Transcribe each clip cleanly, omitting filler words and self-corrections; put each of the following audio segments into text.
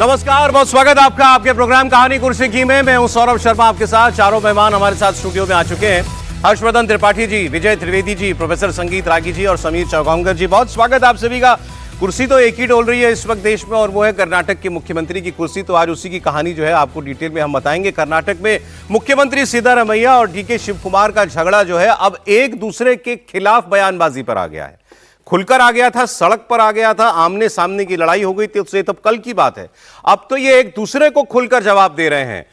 नमस्कार, बहुत स्वागत आपका आपके प्रोग्राम कहानी कुर्सी की में। मैं हूं सौरभ शर्मा, आपके साथ चारों मेहमान हमारे साथ स्टूडियो में आ चुके हैं। हर्षवर्धन त्रिपाठी जी, विजय त्रिवेदी जी, प्रोफेसर संगीत रागी जी और समीर चौगांवकर जी, बहुत स्वागत आप सभी का। कुर्सी तो एक ही डोल रही है इस वक्त देश में, और वो है कर्नाटक के मुख्यमंत्री की कुर्सी। तो आज उसी की कहानी जो है आपको डिटेल में हम बताएंगे। कर्नाटक में मुख्यमंत्री सिद्धारमैया और डीके शिव कुमार का झगड़ा जो है अब एक दूसरे के खिलाफ बयानबाजी पर आ गया है, खुलकर आ गया था, सड़क पर आ गया था, आमने सामने की लड़ाई हो गई थी, उससे तब कल की बात है। अब तो ये एक दूसरे को खुलकर जवाब दे रहे हैं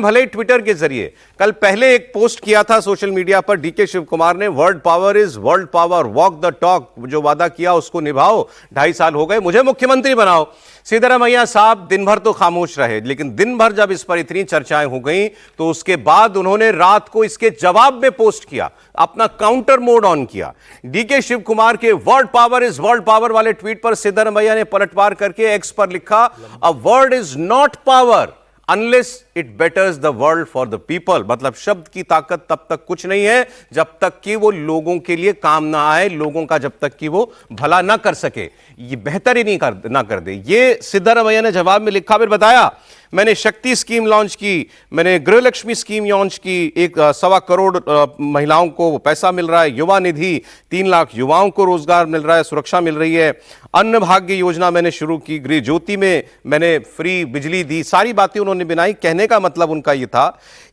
भले ही ट्विटर के जरिए। कल पहले एक पोस्ट किया था सोशल मीडिया पर डीके शिव कुमार ने, world power is world power, walk the talk, जो वादा किया उसको निभाओ, 2.5 साल हो गए, मुझे मुख्यमंत्री बनाओ। सिद्धारमैया साहब दिन भर तो खामोश रहे, लेकिन दिन भर जब इस पर इतनी चर्चाएं हो गई तो उसके बाद उन्होंने रात को इसके जवाब में पोस्ट किया, अपना काउंटर मोड ऑन किया। डीके शिव कुमार के world power is world power वाले ट्वीट पर सिद्धारमैया ने पलटवार करके एक्स पर लिखा, a word is not power unless it बेटर्स the world for the people. मतलब शब्द की ताकत तब तक कुछ नहीं है जब तक कि वो लोगों के लिए काम ना आए, लोगों का जब तक कि वो भला ना कर सके, ये बेहतर ही ना कर दे। ये सिद्धारमैया ने जवाब में लिखा। फिर बताया, मैंने शक्ति स्कीम लॉन्च की, मैंने गृहलक्ष्मी स्कीम लॉन्च की, 1.25 करोड़ महिलाओं को पैसा मिल रहा है, युवा निधि 3 लाख युवाओं को रोजगार मिल रहा है, सुरक्षा मिल रही है, अन्न भाग्य योजना मैंने शुरू की, गृह ज्योति में मैंने फ्री बिजली दी। सारी बातें उन्होंने बनाई। कहने का मतलब उनका यह था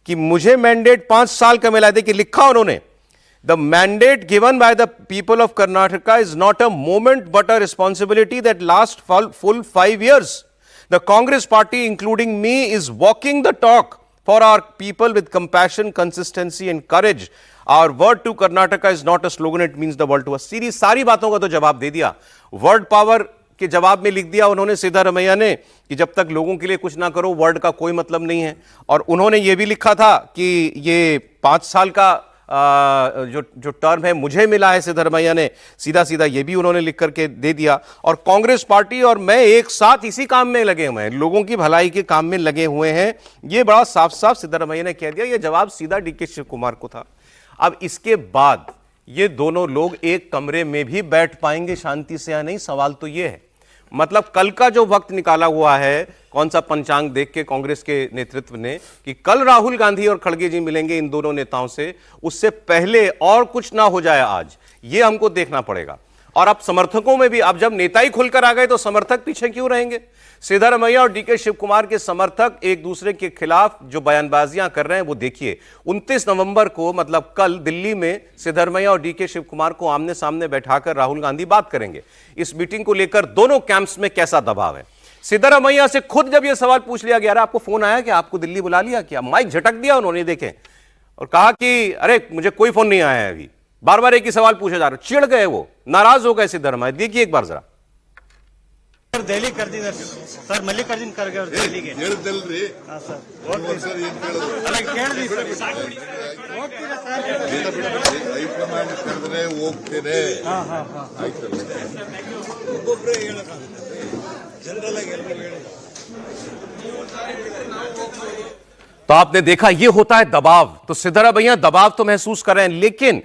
कि मुझे मैंडेट 5 साल का मिला। देखिए लिखा उन्होंने, The mandate given by the people of Karnataka is not a moment but a responsibility that lasts full 5 years. The Congress party, including me, is walking the talk for our people with compassion, consistency and courage. Our word to Karnataka is not a slogan, it means the world to us. सारी बातों का तो जवाब दे दिया। Word power के जवाब में लिख दिया उन्होंने सिद्धारमैया ने कि जब तक लोगों के लिए कुछ ना करो वर्ड का कोई मतलब नहीं है। और उन्होंने ये भी लिखा था कि ये 5 साल का जो टर्म है मुझे मिला है। सिद्धारमैया ने सीधा सीधा ये भी उन्होंने लिख करके दे दिया। और कांग्रेस पार्टी और मैं एक साथ इसी काम में लगे हुए हैं, लोगों की भलाई के काम में लगे हुए हैं। ये बड़ा साफ साफ सिद्धारमैया ने कह दिया। ये जवाब सीधा डीके शिव कुमार को था। अब इसके बाद ये दोनों लोग एक कमरे में भी बैठ पाएंगे शांति से या नहीं, सवाल तो ये है। मतलब कल का जो वक्त निकाला हुआ है, कौन सा पंचांग देख के कांग्रेस के नेतृत्व ने कि कल राहुल गांधी और खड़गे जी मिलेंगे इन दोनों नेताओं से, उससे पहले और कुछ ना हो जाए आज, ये हमको देखना पड़ेगा। और अब समर्थकों में भी, अब जब नेता ही खुलकर आ गए तो समर्थक पीछे क्यों रहेंगे? सिद्धारमैया और डीके शिव कुमार के समर्थक एक दूसरे के खिलाफ जो बयानबाजियां कर रहे हैं वो देखिए। 29 नवंबर को, मतलब कल, दिल्ली में सिद्धारमैया और डीके शिव कुमार को आमने सामने बैठाकर राहुल गांधी बात करेंगे। इस मीटिंग को लेकर दोनों कैंप्स में कैसा दबाव है? सिद्धारमैया से खुद जब यह सवाल पूछ लिया गया, आपको फोन आया कि आपको दिल्ली बुला लिया क्या, माइक झटक दिया उन्होंने, देखें, और कहा कि अरे मुझे कोई फोन नहीं आया है अभी, बार बार एक ही सवाल पूछा जा रहा। चिढ़ गए, वो नाराज हो गए सिद्धारमैया। देखिए एक बार जरा। दहली ಕರೆದಿದ್ದಾರೆ ಸರ್, ಮಲ್ಲಿಕಾರ್ಜುನ್ ಖರ್ಗೆ ಅವರು ದೆಹಲಿಗೆ ಹೇಳಿದಲ್ರಿ ಸರ್, ಹೋಗ್ತೀವಿ ಸರ್, ಏನು ಕೇಳಿದ್ರು ಅಲ್ಲ ಕೇಳಿದ್ವಿ ಸರ್, ಹೋಗ್ತೀರಾ ಸರ್, ಹೈಕಮಾಂಡ್ ಕರೆದ್ರೆ ಹೋಗ್ತೇನೆ, ಆಯ್ತಲ್ಲ, ಒಬ್ಬೊಬ್ಬರೇ ಹೇಳಕ್ಕಾಗುತ್ತೆ, ಜನರಲ್ ಆಗಿ ಎಲ್ಲರೂ ಹೇಳೋದು। तो आपने देखा ये होता है दबाव। तो सिद्धारमैया दबाव तो महसूस कर रहे हैं, लेकिन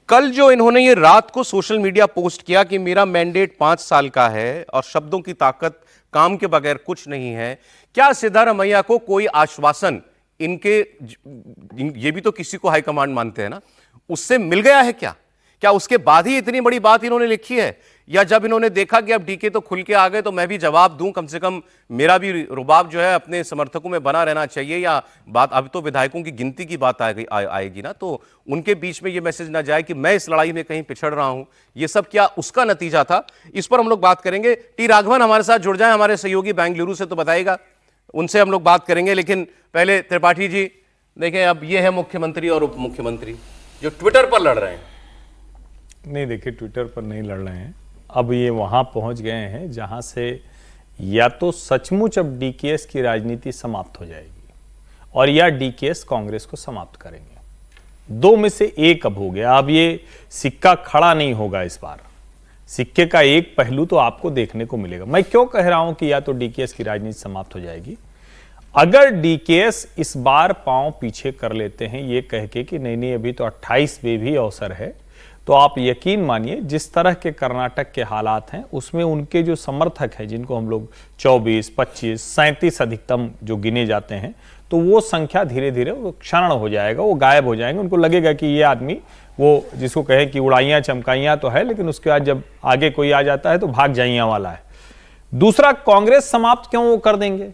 कल जो इन्होंने ये रात को सोशल मीडिया पोस्ट किया कि मेरा मैंडेट 5 साल का है और शब्दों की ताकत काम के बगैर कुछ नहीं है, क्या सिद्धारमैया को कोई आश्वासन इनके, ये भी तो किसी को हाईकमांड मानते हैं ना, उससे मिल गया है क्या? क्या उसके बाद ही इतनी बड़ी बात इन्होंने लिखी है, या जब इन्होंने देखा कि अब डीके तो खुल के आ गए तो मैं भी जवाब दूं, कम से कम मेरा भी रुबाब जो है अपने समर्थकों में बना रहना चाहिए, या बात अब तो विधायकों की गिनती की बात आएगी ना, तो उनके बीच में ये मैसेज ना जाए कि मैं इस लड़ाई में कहीं पिछड़ रहा हूं। ये सब क्या उसका नतीजा था? इस पर हम लोग बात करेंगे। टी राघवन हमारे साथ जुड़ जाए, हमारे सहयोगी बेंगलुरु से, तो बताइएगा, उनसे हम लोग बात करेंगे। लेकिन पहले त्रिपाठी जी, देखें, अब ये है मुख्यमंत्री और उप मुख्यमंत्री जो ट्विटर पर लड़ रहे हैं। नहीं, देखिए, ट्विटर पर नहीं लड़ रहे हैं। अब ये वहां पहुंच गए हैं जहां से या तो सचमुच अब डीकेएस की राजनीति समाप्त हो जाएगी और या डीकेएस कांग्रेस को समाप्त करेंगे। दो में से एक अब हो गया। अब ये सिक्का खड़ा नहीं होगा इस बार। सिक्के का एक पहलू तो आपको देखने को मिलेगा। मैं क्यों कह रहा हूं कि या तो डीकेएस की राजनीति समाप्त हो जाएगी, अगर डीकेएस इस बार पांव पीछे कर लेते हैं ये कह के कि नहीं नहीं अभी तो 28 में भी अवसर है, तो आप यकीन मानिए जिस तरह के कर्नाटक के हालात हैं उसमें उनके जो समर्थक हैं, जिनको हम लोग 24, 25, 37 अधिकतम जो गिने जाते हैं, तो वो संख्या धीरे धीरे वो क्षरण हो जाएगा, वो गायब हो जाएंगे। उनको लगेगा कि ये आदमी, वो जिसको कहे कि उड़ाइयाँ चमकाइयाँ तो है, लेकिन उसके बाद जब आगे कोई आ जाता है तो भाग जाइयाँ वाला है। दूसरा, कांग्रेस समाप्त क्यों वो कर देंगे?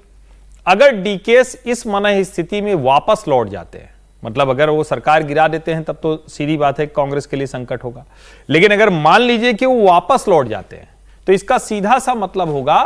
अगर डीकेएस इस मनः स्थिति में वापस लौट जाते हैं, मतलब अगर वो सरकार गिरा देते हैं, तब तो सीधी बात है कांग्रेस के लिए संकट होगा। लेकिन अगर मान लीजिए कि वो वापस लौट जाते हैं, तो इसका सीधा सा मतलब होगा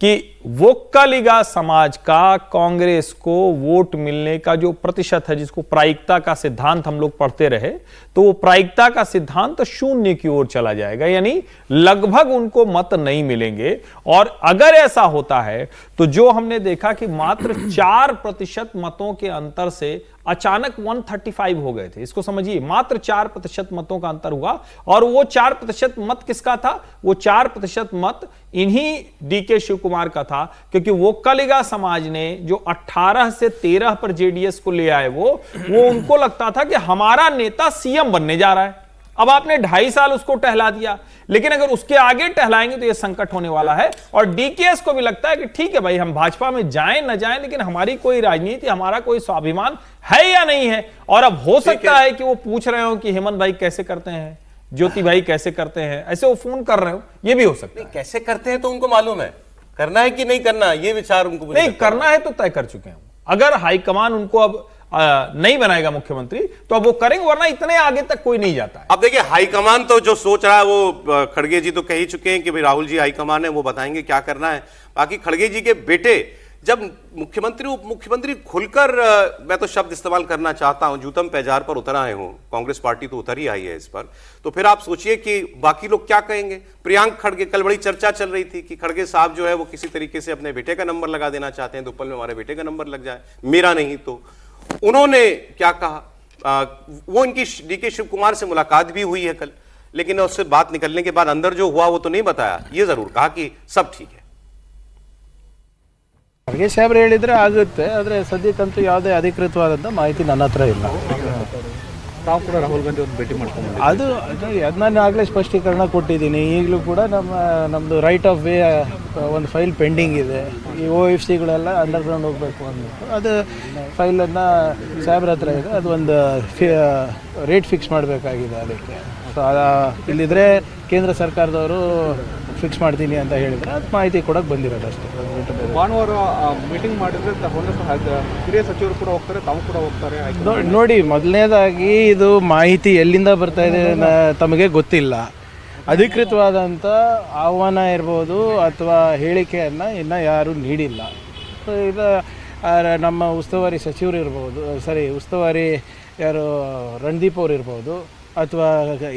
कि वोक्कालिगा समाज का कांग्रेस को वोट मिलने का जो प्रतिशत है, जिसको प्रायिकता का सिद्धांत हम लोग पढ़ते रहे, तो वो प्रायिकता का सिद्धांत तो शून्य की ओर चला जाएगा, यानी लगभग उनको मत नहीं मिलेंगे। और अगर ऐसा होता है तो जो हमने देखा कि मात्र 4% मतों के अंतर से अचानक 135 हो गए थे, इसको समझिए, मात्र 4% मतों का अंतर हुआ। और वो 4% मत किसका था? वो 4% मत इन्हीं डीके शिव कुमार का था, क्योंकि वोक्कालिगा समाज ने जो 18 से 13 पर जेडीएस को ले आए, वो उनको लगता था कि हमारा नेता सीएम बनने जा रहा है। अब आपने 2.5 साल उसको टहला दिया, लेकिन अगर उसके आगे टहलाएंगे तो यह संकट होने वाला है। और डीकेएस को भी लगता है कि ठीक है भाई, हम भाजपा में जाएं न जाएं, लेकिन हमारी कोई राजनीति, हमारा कोई स्वाभिमान है या नहीं है। और अब हो सकता है कि वो पूछ रहे हो कि हेमंत भाई कैसे करते हैं, ज्योति भाई कैसे करते हैं, ऐसे वो फोन कर रहे हो, ये भी हो सकता है। कैसे करते हैं तो उनको मालूम है, करना है कि नहीं करना, ये विचार उनको नहीं करना है तो तय कर चुके हैं। अगर हाईकमान उनको अब नहीं बनाएगा मुख्यमंत्री, तो अब वो करेंगे, वरना इतने आगे तक कोई नहीं जाता है। अब देखिए, हाईकमान तो जो सोच रहा है वो खड़गे जी तो कह ही चुके हैं कि भाई राहुल जी हाईकमान है, वो बताएंगे क्या करना है। बाकी खड़गे जी के बेटे जब मुख्यमंत्री उप मुख्यमंत्री खुलकर, मैं तो शब्द इस्तेमाल करना चाहता हूं, जूतम पैजार पर उतर आए हो, कांग्रेस पार्टी तो उतर ही आई है इस पर, तो फिर आप सोचिए कि बाकी लोग क्या कहेंगे। प्रियांक खड़गे, कल बड़ी चर्चा चल रही थी कि खड़गे साहब जो है वो किसी तरीके से अपने बेटे का नंबर लगा देना चाहते हैं, दोपल में हमारे बेटे का नंबर लग जाए, मेरा नहीं। तो उन्होंने क्या कहा, वो इनकी डीके शिव कुमार से मुलाकात भी हुई है कल, लेकिन उससे बात निकलने के बाद अंदर जो हुआ वो तो नहीं बताया, ये जरूर कहा कि सब ठीक है। ಖರ್ಗೆ ಸಾಹೇಬ್ರು ಹೇಳಿದ್ರೆ ಆಗುತ್ತೆ, ಆದರೆ ಸದ್ಯಕ್ಕಂತೂ ಯಾವುದೇ ಅಧಿಕೃತವಾದಂಥ ಮಾಹಿತಿ ನನ್ನ ಹತ್ರ ಇಲ್ಲ. ತಾವು ಕೂಡ ರಾಹುಲ್ ಗಾಂಧಿ ಅವ್ರನ್ನ ಭೇಟಿ ಮಾಡ್ಕೊಂಡು ಅದು ನಾನು ಆಗಲೇ ಸ್ಪಷ್ಟೀಕರಣ ಕೊಟ್ಟಿದ್ದೀನಿ. ಈಗಲೂ ಕೂಡ ನಮ್ಮದು ರೈಟ್ ಆಫ್ ವೇ ಒಂದು ಫೈಲ್ ಪೆಂಡಿಂಗ್ ಇದೆ. ಈ OFCಗಳೆಲ್ಲ ಅಂಡರ್ಗ್ರೌಂಡ್ ಹೋಗಬೇಕು ಅಂದ್ಬಿಟ್ಟು ಅದು ಫೈಲನ್ನು ಸಾಹೇಬ್ರ ಹತ್ರ ಇದೆ. ಅದು ಒಂದು ರೇಟ್ ಫಿಕ್ಸ್ ಮಾಡಬೇಕಾಗಿದೆ ಅದಕ್ಕೆ. ಸೊ ಇಲ್ಲಿದ್ರೆ ಕೇಂದ್ರ ಸರ್ಕಾರದವರು ಫಿಕ್ಸ್ ಮಾಡ್ತೀನಿ ಅಂತ ಹೇಳಿದ್ರೆ ಅದು ಮಾಹಿತಿ ಕೊಡೋಕೆ ಬಂದಿರೋದು ಅಷ್ಟೇ. ಭಾನುವಾರ ಮೀಟಿಂಗ್ ಮಾಡಿದ್ರೆ ಹಿರಿಯ ಸಚಿವರು ಕೂಡ ಹೋಗ್ತಾರೆ, ತಾವು ಕೂಡ ಹೋಗ್ತಾರೆ. ನೋಡಿ, ಮೊದಲನೇದಾಗಿ ಇದು ಮಾಹಿತಿ ಎಲ್ಲಿಂದ ಬರ್ತಾ ಇದೆ ತಮಗೆ ಗೊತ್ತಿಲ್ಲ. ಅಧಿಕೃತವಾದಂಥ ಆಹ್ವಾನ ಇರ್ಬೋದು ಅಥವಾ ಹೇಳಿಕೆಯನ್ನು ಇನ್ನೂ ಯಾರೂ ನೀಡಿಲ್ಲ. ಸೊ ಇದು ನಮ್ಮ ಉಸ್ತುವಾರಿ ಸಚಿವರು ಇರ್ಬೋದು, ಉಸ್ತುವಾರಿ ಯಾರು ರಣದೀಪ್ ಅವ್ರು ಇರ್ಬೋದು, ಅಥವಾ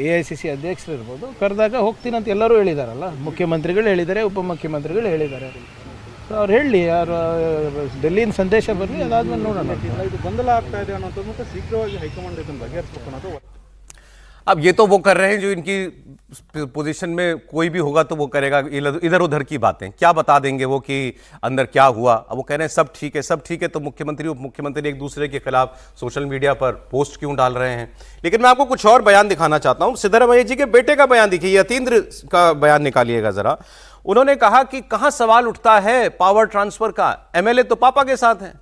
AICC ಅಧ್ಯಕ್ಷರು ಇರ್ಬೋದು, ಕರೆದಾಗ ಹೋಗ್ತೀನಿ ಅಂತ ಎಲ್ಲರೂ ಹೇಳಿದಾರಲ್ಲ. ಮುಖ್ಯಮಂತ್ರಿಗಳು ಹೇಳಿದ್ದಾರೆ, ಉಪಮುಖ್ಯಮಂತ್ರಿಗಳು ಹೇಳಿದ್ದಾರೆ. ಅವ್ರು ಹೇಳಿ, ಯಾರು ಡೆಲ್ಲಿಯಿಂದ ಸಂದೇಶ ಬರಲಿ, ಅದಾದ್ಮೇಲೆ ನೋಡೋಣ. ಇದು ಗೊಂದಲ ಆಗ್ತಾ ಇದೆ ಅನ್ನೋದು ಮತ್ತೆ ಶೀಘ್ರವಾಗಿ ಹೈಕಮಾಂಡ್ ಇದನ್ನು ಬಗೆಹರಿಸಬೇಕು ಅನ್ನೋದು. अब ये तो वो कर रहे हैं जो इनकी पोजीशन में कोई भी होगा तो वो करेगा इधर उधर की बातें, क्या बता देंगे वो कि अंदर क्या हुआ। अब वो कह रहे हैं सब ठीक है, सब ठीक है, तो मुख्यमंत्री उप मुख्यमंत्री एक दूसरे के खिलाफ सोशल मीडिया पर पोस्ट क्यों डाल रहे हैं। लेकिन मैं आपको कुछ और बयान दिखाना चाहता हूं। सिद्धरामैया जी के बेटे का बयान देखिए, यतीन्द्र का बयान निकालिएगा जरा। उन्होंने कहा कि कहां सवाल उठता है पावर ट्रांसफर का, MLA तो पापा के साथ हैं।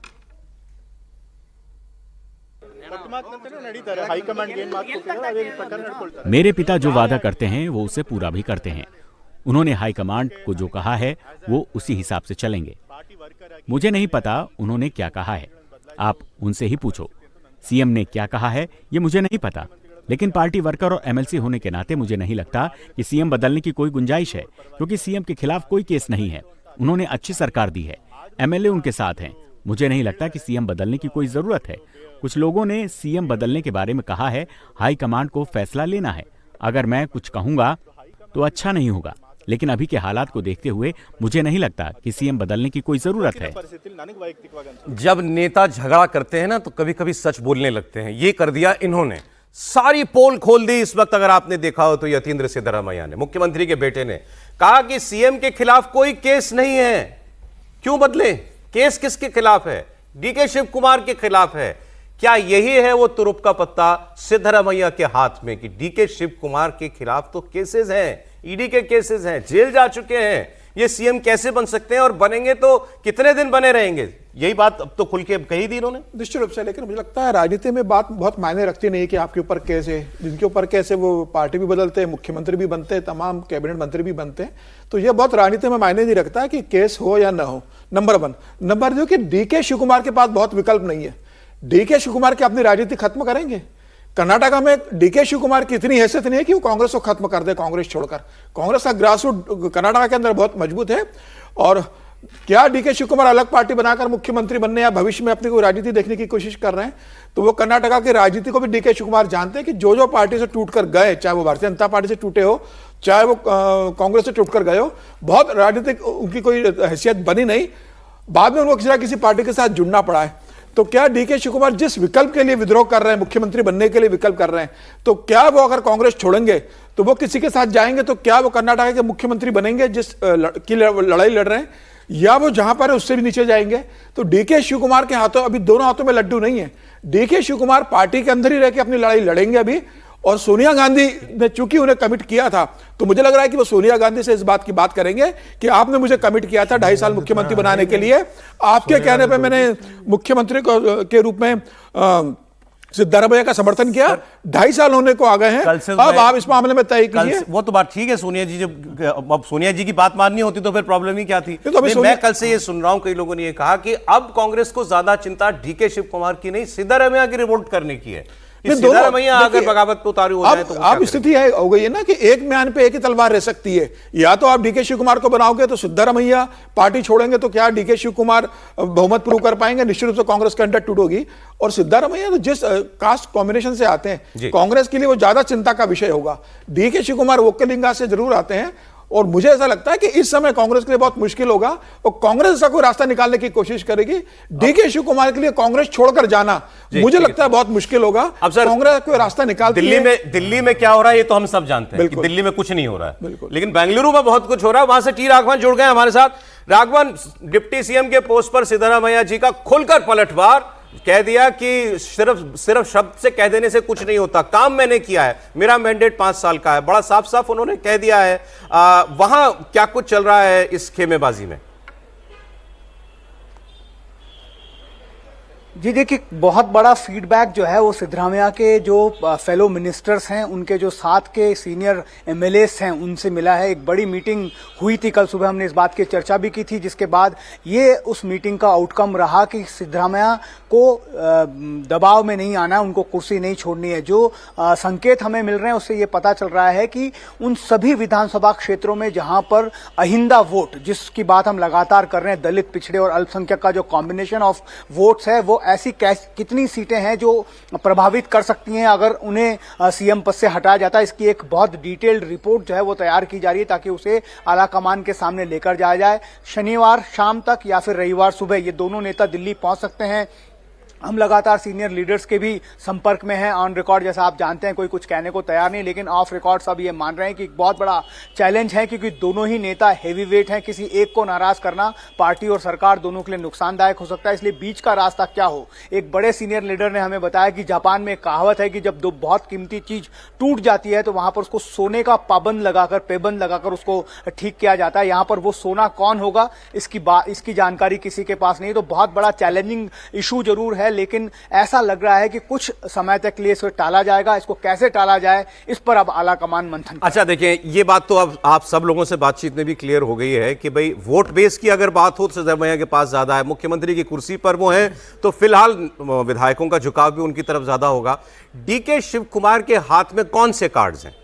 मेरे पिता जो वादा करते हैं वो उसे पूरा भी करते हैं। उन्होंने हाईकमांड को जो कहा है वो उसी हिसाब से चलेंगे। मुझे नहीं पता उन्होंने क्या कहा है, आप उनसे ही पूछो। सीएम ने क्या कहा है ये मुझे नहीं पता, लेकिन पार्टी वर्कर और MLC होने के नाते मुझे नहीं लगता कि सीएम बदलने की कोई गुंजाइश है, क्योंकि सीएम के खिलाफ कोई केस नहीं है। उन्होंने अच्छी सरकार दी है, MLA उनके साथ हैं। मुझे नहीं लगता कि सीएम बदलने की कोई जरूरत है। कुछ लोगों ने सीएम बदलने के बारे में कहा है, हाईकमांड को फैसला लेना है। अगर मैं कुछ कहूंगा तो अच्छा नहीं होगा, लेकिन अभी के हालात को देखते हुए मुझे नहीं लगता कि सीएम बदलने की कोई जरूरत है। जब नेता झगड़ा करते हैं ना तो कभी कभी सच बोलने लगते हैं, ये कर दिया इन्होंने, सारी पोल खोल दी इस वक्त। अगर आपने देखा हो तो यतीन्द्र सिद्धरामैया ने, मुख्यमंत्री के बेटे ने कहा कि सीएम के खिलाफ कोई केस नहीं है, क्यों बदले, केस किसके खिलाफ है, डीके शिव कुमार के खिलाफ है। क्या यही है वो तुरुप का पत्ता सिद्धरामैया के हाथ में कि डीके शिव कुमार के खिलाफ तो केसेस हैं, ईडी के केसेस हैं, जेल जा चुके हैं, ये सीएम कैसे बन सकते हैं और बनेंगे तो कितने दिन बने रहेंगे? यही बात अब तो खुल के कही थी इन्होंने। निश्चित रूप से, लेकिन मुझे लगता है राजनीति में बात बहुत मायने रखती नहीं है कि आपके ऊपर केस है। जिनके ऊपर केस है वो पार्टी भी बदलते हैं, मुख्यमंत्री भी बनते हैं, तमाम कैबिनेट मंत्री भी बनते हैं। तो ये बहुत राजनीति में मायने नहीं रखता है कि केस हो या ना हो, नंबर 1। नंबर 2 कि डीके शिव कुमार के पास बहुत विकल्प नहीं है। डीके शिव कुमार की अपनी राजनीति खत्म करेंगे। कर्नाटका में डीके शिव कुमार की इतनी हैसियत नहीं है कि वो कांग्रेस को खत्म कर दे, कांग्रेस छोड़कर। कांग्रेस का ग्रासरूट कर्नाटका के अंदर बहुत मजबूत है। और क्या डीके शिव कुमार अलग पार्टी बनाकर मुख्यमंत्री बनने या भविष्य में अपनी कोई राजनीति देखने की कोशिश कर रहे हैं? तो वो कर्नाटका की राजनीति को भी डीके शिव कुमार जानते हैं कि जो जो पार्टी से टूटकर गए, चाहे वो भारतीय जनता पार्टी से टूटे हो, चाहे वो कांग्रेस से टूटकर गए हो, बहुत राजनीतिक उनकी कोई हैसियत बनी नहीं, बाद में उनको किसी ना किसी पार्टी के साथ जुड़ना पड़ा है। तो क्या डीके शिव कुमार जिस विकल्प के लिए विद्रोह कर रहे हैं, मुख्यमंत्री बनने के लिए विकल्प कर रहे हैं, तो क्या वो अगर कांग्रेस छोड़ेंगे तो वो किसी के साथ जाएंगे? तो क्या वो कर्नाटक के मुख्यमंत्री बनेंगे जिस की लड़ाई लड़ रहे हैं, या वो जहां पर है उससे भी नीचे जाएंगे? तो डीके शिव कुमार के हाथों, अभी दोनों हाथों में लड्डू नहीं है। डीके शिव कुमार पार्टी के अंदर ही रह के अपनी लड़ाई लड़ेंगे अभी। और सोनिया गांधी ने चूंकि उन्हें कमिट किया था, तो मुझे लग रहा है कि वो सोनिया गांधी से इस बात की बात करेंगे कि आपने मुझे कमिट किया था 2.5 साल मुख्यमंत्री बनाने के लिए, आपके कहने पे मैंने मुख्यमंत्री के रूप में सिद्धरामैया का समर्थन किया, 2.5 साल होने को आ गए हैं, अब आप इस मामले में तय कीजिए। वो तो बात ठीक है, सोनिया जी जब अब सोनिया जी की बात माननी होती तो फिर प्रॉब्लम ही क्या थी? तो मैं कल से ये सुन रहा हूं, कई लोगों ने ये कहा कि अब कांग्रेस को ज्यादा चिंता डीके शिव कुमार की नहीं, सिद्धरामैया की रिवोल्ट करने की है। सिद्धरामैया अगर बगावत पे उतारू हो जाए तो अब स्थिति हो गई है ना कि एक म्यान पे एक ही तलवार रह सकती है। या तो आप डीके शिव कुमार को बनाओगे तो सिद्धरामैया पार्टी छोड़ेंगे तो क्या डीके शिव कुमार बहुमत प्रूव कर पाएंगे? निश्चित रूप से कांग्रेस के अंडर टूट होगी। और सिद्धरामैया तो जिस कास्ट कॉम्बिनेशन से आते हैं, कांग्रेस के लिए वो ज्यादा चिंता का विषय होगा। डीके शिव कुमार वोकलिंगा से जरूर आते हैं, और मुझे ऐसा लगता है कि इस समय कांग्रेस के लिए बहुत मुश्किल होगा और कांग्रेस ऐसा कोई रास्ता निकालने की कोशिश करेगी। डीके शिव कुमार के लिए कांग्रेस छोड़कर जाना मुझे लगता है बहुत मुश्किल होगा। अब सर, कांग्रेस कोई रास्ता निकालती है। दिल्ली में क्या हो रहा है ये तो हम सब जानते हैं कि दिल्ली में कुछ नहीं हो रहा है, लेकिन बेंगलुरु में बहुत कुछ हो रहा है। वहां से टी राघवन जुड़ गए हमारे साथ। राघवन, डिप्टी सीएम के पोस्ट पर सिद्धरामैया जी का खुलकर पलटवार, कह दिया कि सिर्फ शब्द से कह देने से कुछ नहीं होता, काम मैंने किया है, मेरा मैंडेट 5 साल का है, बड़ा साफ साफ उन्होंने कह दिया है। वहां क्या कुछ चल रहा है इस खेमेबाजी में? जी देखिए, बहुत बड़ा फीडबैक जो है वो सिद्धरामैया के जो फेलो मिनिस्टर्स हैं, उनके जो साथ के सीनियर एमएलएस हैं, उनसे मिला है। एक बड़ी मीटिंग हुई थी कल सुबह, हमने इस बात की चर्चा भी की थी, जिसके बाद ये उस मीटिंग का आउटकम रहा कि सिद्धरामैया को दबाव में नहीं आना, उनको कुर्सी नहीं छोड़नी है। जो संकेत हमें मिल रहे हैं उससे ये पता चल रहा है कि उन सभी विधानसभा क्षेत्रों में जहां पर अहिंदा वोट, जिसकी बात हम लगातार कर रहे हैं, दलित, पिछड़े और अल्पसंख्यक का जो कॉम्बिनेशन ऑफ वोट्स है, वो ऐसी कितनी सीटें हैं जो प्रभावित कर सकती हैं अगर उन्हें सीएम पद से हटाया जाता है। इसकी एक बहुत डिटेल्ड रिपोर्ट जो है वो तैयार की जा रही है ताकि उसे आलाकमान के सामने लेकर जाया जाए। शनिवार शाम तक या फिर रविवार सुबह ये दोनों नेता दिल्ली पहुंच सकते हैं। हम लगातार सीनियर लीडर्स के भी संपर्क में हैं। ऑन रिकॉर्ड जैसा आप जानते हैं कोई कुछ कहने को तैयार नहीं, लेकिन ऑफ रिकॉर्ड सब ये मान रहे हैं कि एक बहुत बड़ा चैलेंज है, क्योंकि दोनों ही नेता हेवी वेट हैं। किसी एक को नाराज करना पार्टी और सरकार दोनों के लिए नुकसानदायक हो सकता है, इसलिए बीच का रास्ता क्या हो। एक बड़े सीनियर लीडर ने हमें बताया कि जापान में एक कहावत है कि जब दो बहुत कीमती चीज टूट जाती है तो वहां पर उसको सोने का पेबंद लगाकर उसको ठीक किया जाता है। यहां पर वो सोना कौन होगा इसकी जानकारी किसी के पास नहीं। तो बहुत बड़ा चैलेंजिंग इशू जरूर है, लेकिन ऐसा लग रहा है कि कुछ समय तक लिए इसको टाला जाएगा। इसको कैसे टाला जाए इस पर अब आलाकमान मंथन। अच्छा देखिए, ये बात तो अब आप सब लोगों से बातचीत में भी क्लियर हो गई है कि भाई वोट बेस की अगर बात हो तो सिद्धरामैया के पास ज्यादा है, मुख्यमंत्री की कुर्सी पर वो हैं तो फिलहाल विधायकों का झुकाव भी उनकी तरफ ज्यादा होगा। डीके शिव कुमार के हाथ में कौन से कार्ड्स हैं?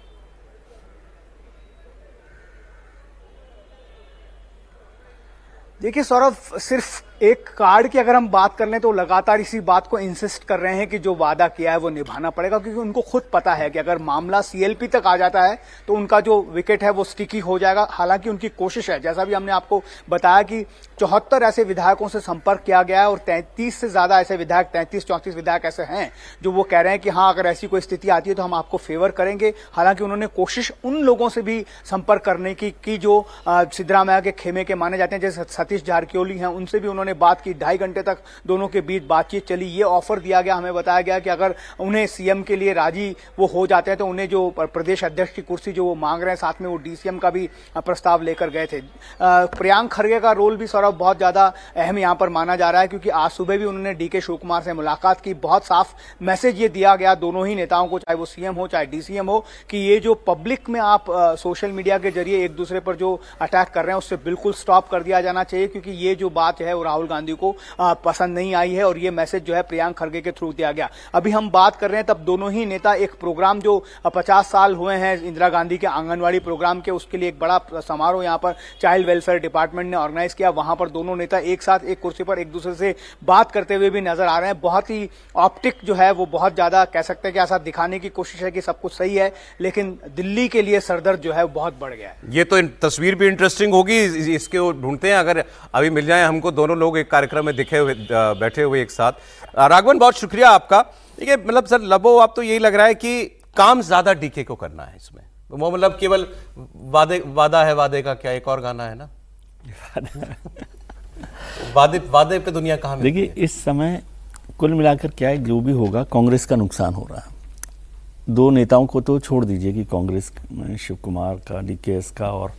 देखिए सौरभ, सिर्फ एक कार्ड की अगर हम बात कर लें तो लगातार इसी बात को इंसिस्ट कर रहे हैं कि जो वादा किया है वो निभाना पड़ेगा, क्योंकि उनको खुद पता है कि अगर मामला सीएलपी तक आ जाता है तो उनका जो विकेट है वो स्टिकी हो जाएगा। हालांकि उनकी कोशिश है, जैसा भी हमने आपको बताया कि 74 ऐसे विधायकों से संपर्क किया गया है और 33 से ज्यादा ऐसे विधायक, 33-34 विधायक ऐसे हैं जो वो कह रहे हैं कि हाँ, अगर ऐसी कोई स्थिति आती है तो हम आपको फेवर करेंगे। हालांकि उन्होंने कोशिश उन लोगों से भी संपर्क करने की जो सिद्धरामैया के खेमे के माने जाते हैं, जैसे सतीश जारकिहोली हैं, उनसे भी उन्होंने उन्होंने बात की, 2.5 घंटे तक दोनों के बीच बातचीत चली। ये ऑफर दिया गया, हमें बताया गया कि अगर उन्हें सीएम के लिए राजी वो हो जाते हैं तो उन्हें जो प्रदेश अध्यक्ष की कुर्सी जो वो मांग रहे हैं, साथ में वो डीसीएम का भी प्रस्ताव लेकर गए थे। प्रियांक खड़गे का रोल भी सौरभ बहुत ज्यादा अहम यहां पर माना जा रहा है, क्योंकि आज सुबह भी उन्होंने डीके शिव कुमार से मुलाकात की। बहुत साफ मैसेज ये दिया गया दोनों ही नेताओं को, चाहे वो सीएम हो चाहे डीसीएम हो, कि ये जो पब्लिक में आप सोशल मीडिया के जरिए एक दूसरे पर जो अटैक कर रहे हैं उससे बिल्कुल स्टॉप कर दिया जाना चाहिए, क्योंकि ये जो बात है वो राहुल गांधी को पसंद नहीं आई है और ये मैसेज जो है प्रियांक खड़गे के थ्रू दिया गया। अभी हम बात कर रहे हैं तब दोनों ही नेता एक प्रोग्राम जो 50 साल हुए हैं इंदिरा गांधी के आंगनवाड़ी प्रोग्राम के, उसके लिए एक बड़ा समारोह यहां पर चाइल्ड वेलफेयर डिपार्टमेंट ने ऑर्गेनाइज किया। वहां पर दोनों नेता एक साथ एक कुर्सी पर एक दूसरे से बात करते हुए भी नजर आ रहे हैं। बहुत ही ऑप्टिक जो है वो बहुत ज्यादा कह सकते हैं कि ऐसा दिखाने की कोशिश है कि सब कुछ सही है, लेकिन दिल्ली के लिए सरदर्द जो है वो बहुत बढ़ गया है। ये तो तस्वीर भी इंटरेस्टिंग होगी, इसके वो ढूंढते हैं, अगर अभी मिल जाए हमको दोनों लोग एक कार्यक्रम में दिखे हुए बैठे हुए एक साथ। राघवन, बहुत शुक्रिया आपका। देखिए मतलब सर लबो आप तो यही लग रहा है कि काम ज्यादा डीके को करना है इसमें, वो मतलब केवल वादा है, वादे का क्या एक और गाना है ना वादे पे दुनिया कहाँ मिलती है? देखिए इस समय कुल मिलाकर क्या है, जो भी होगा कांग्रेस का नुकसान हो रहा है। दो नेताओं को तो छोड़ दीजिए कि कांग्रेस शिव कुमार का, डीकेएस का और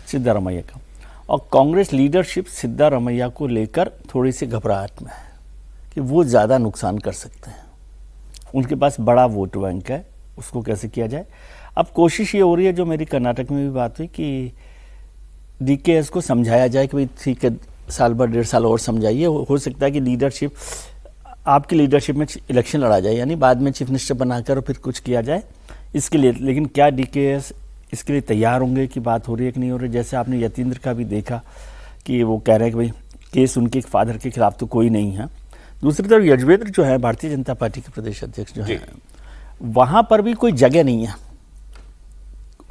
सिद्धारमैया का, और कांग्रेस लीडरशिप सिद्धारमैया को लेकर थोड़ी सी घबराहट में है कि वो ज़्यादा नुकसान कर सकते हैं। उनके पास बड़ा वोट बैंक है, उसको कैसे किया जाए। अब कोशिश ये हो रही है, जो मेरी कर्नाटक में भी बात हुई, कि डीकेएस को समझाया जाए कि भाई ठीक है, साल भर 1.5 साल और समझाइए, हो सकता है कि लीडरशिप आपकी लीडरशिप में इलेक्शन लड़ा जाए, यानी बाद में चीफ मिनिस्टर बनाकर फिर कुछ किया जाए इसके लिए। लेकिन क्या डीकेएस इसके लिए तैयार होंगे कि बात हो रही है कि नहीं हो रही। जैसे आपने यतीन्द्र का भी देखा कि वो कह रहे हैं कि भाई केस उनके फादर के खिलाफ तो कोई नहीं है। दूसरी तरफ यजुवेंद्र जो है भारतीय जनता पार्टी के प्रदेश अध्यक्ष जो है, वहाँ पर भी कोई जगह नहीं है।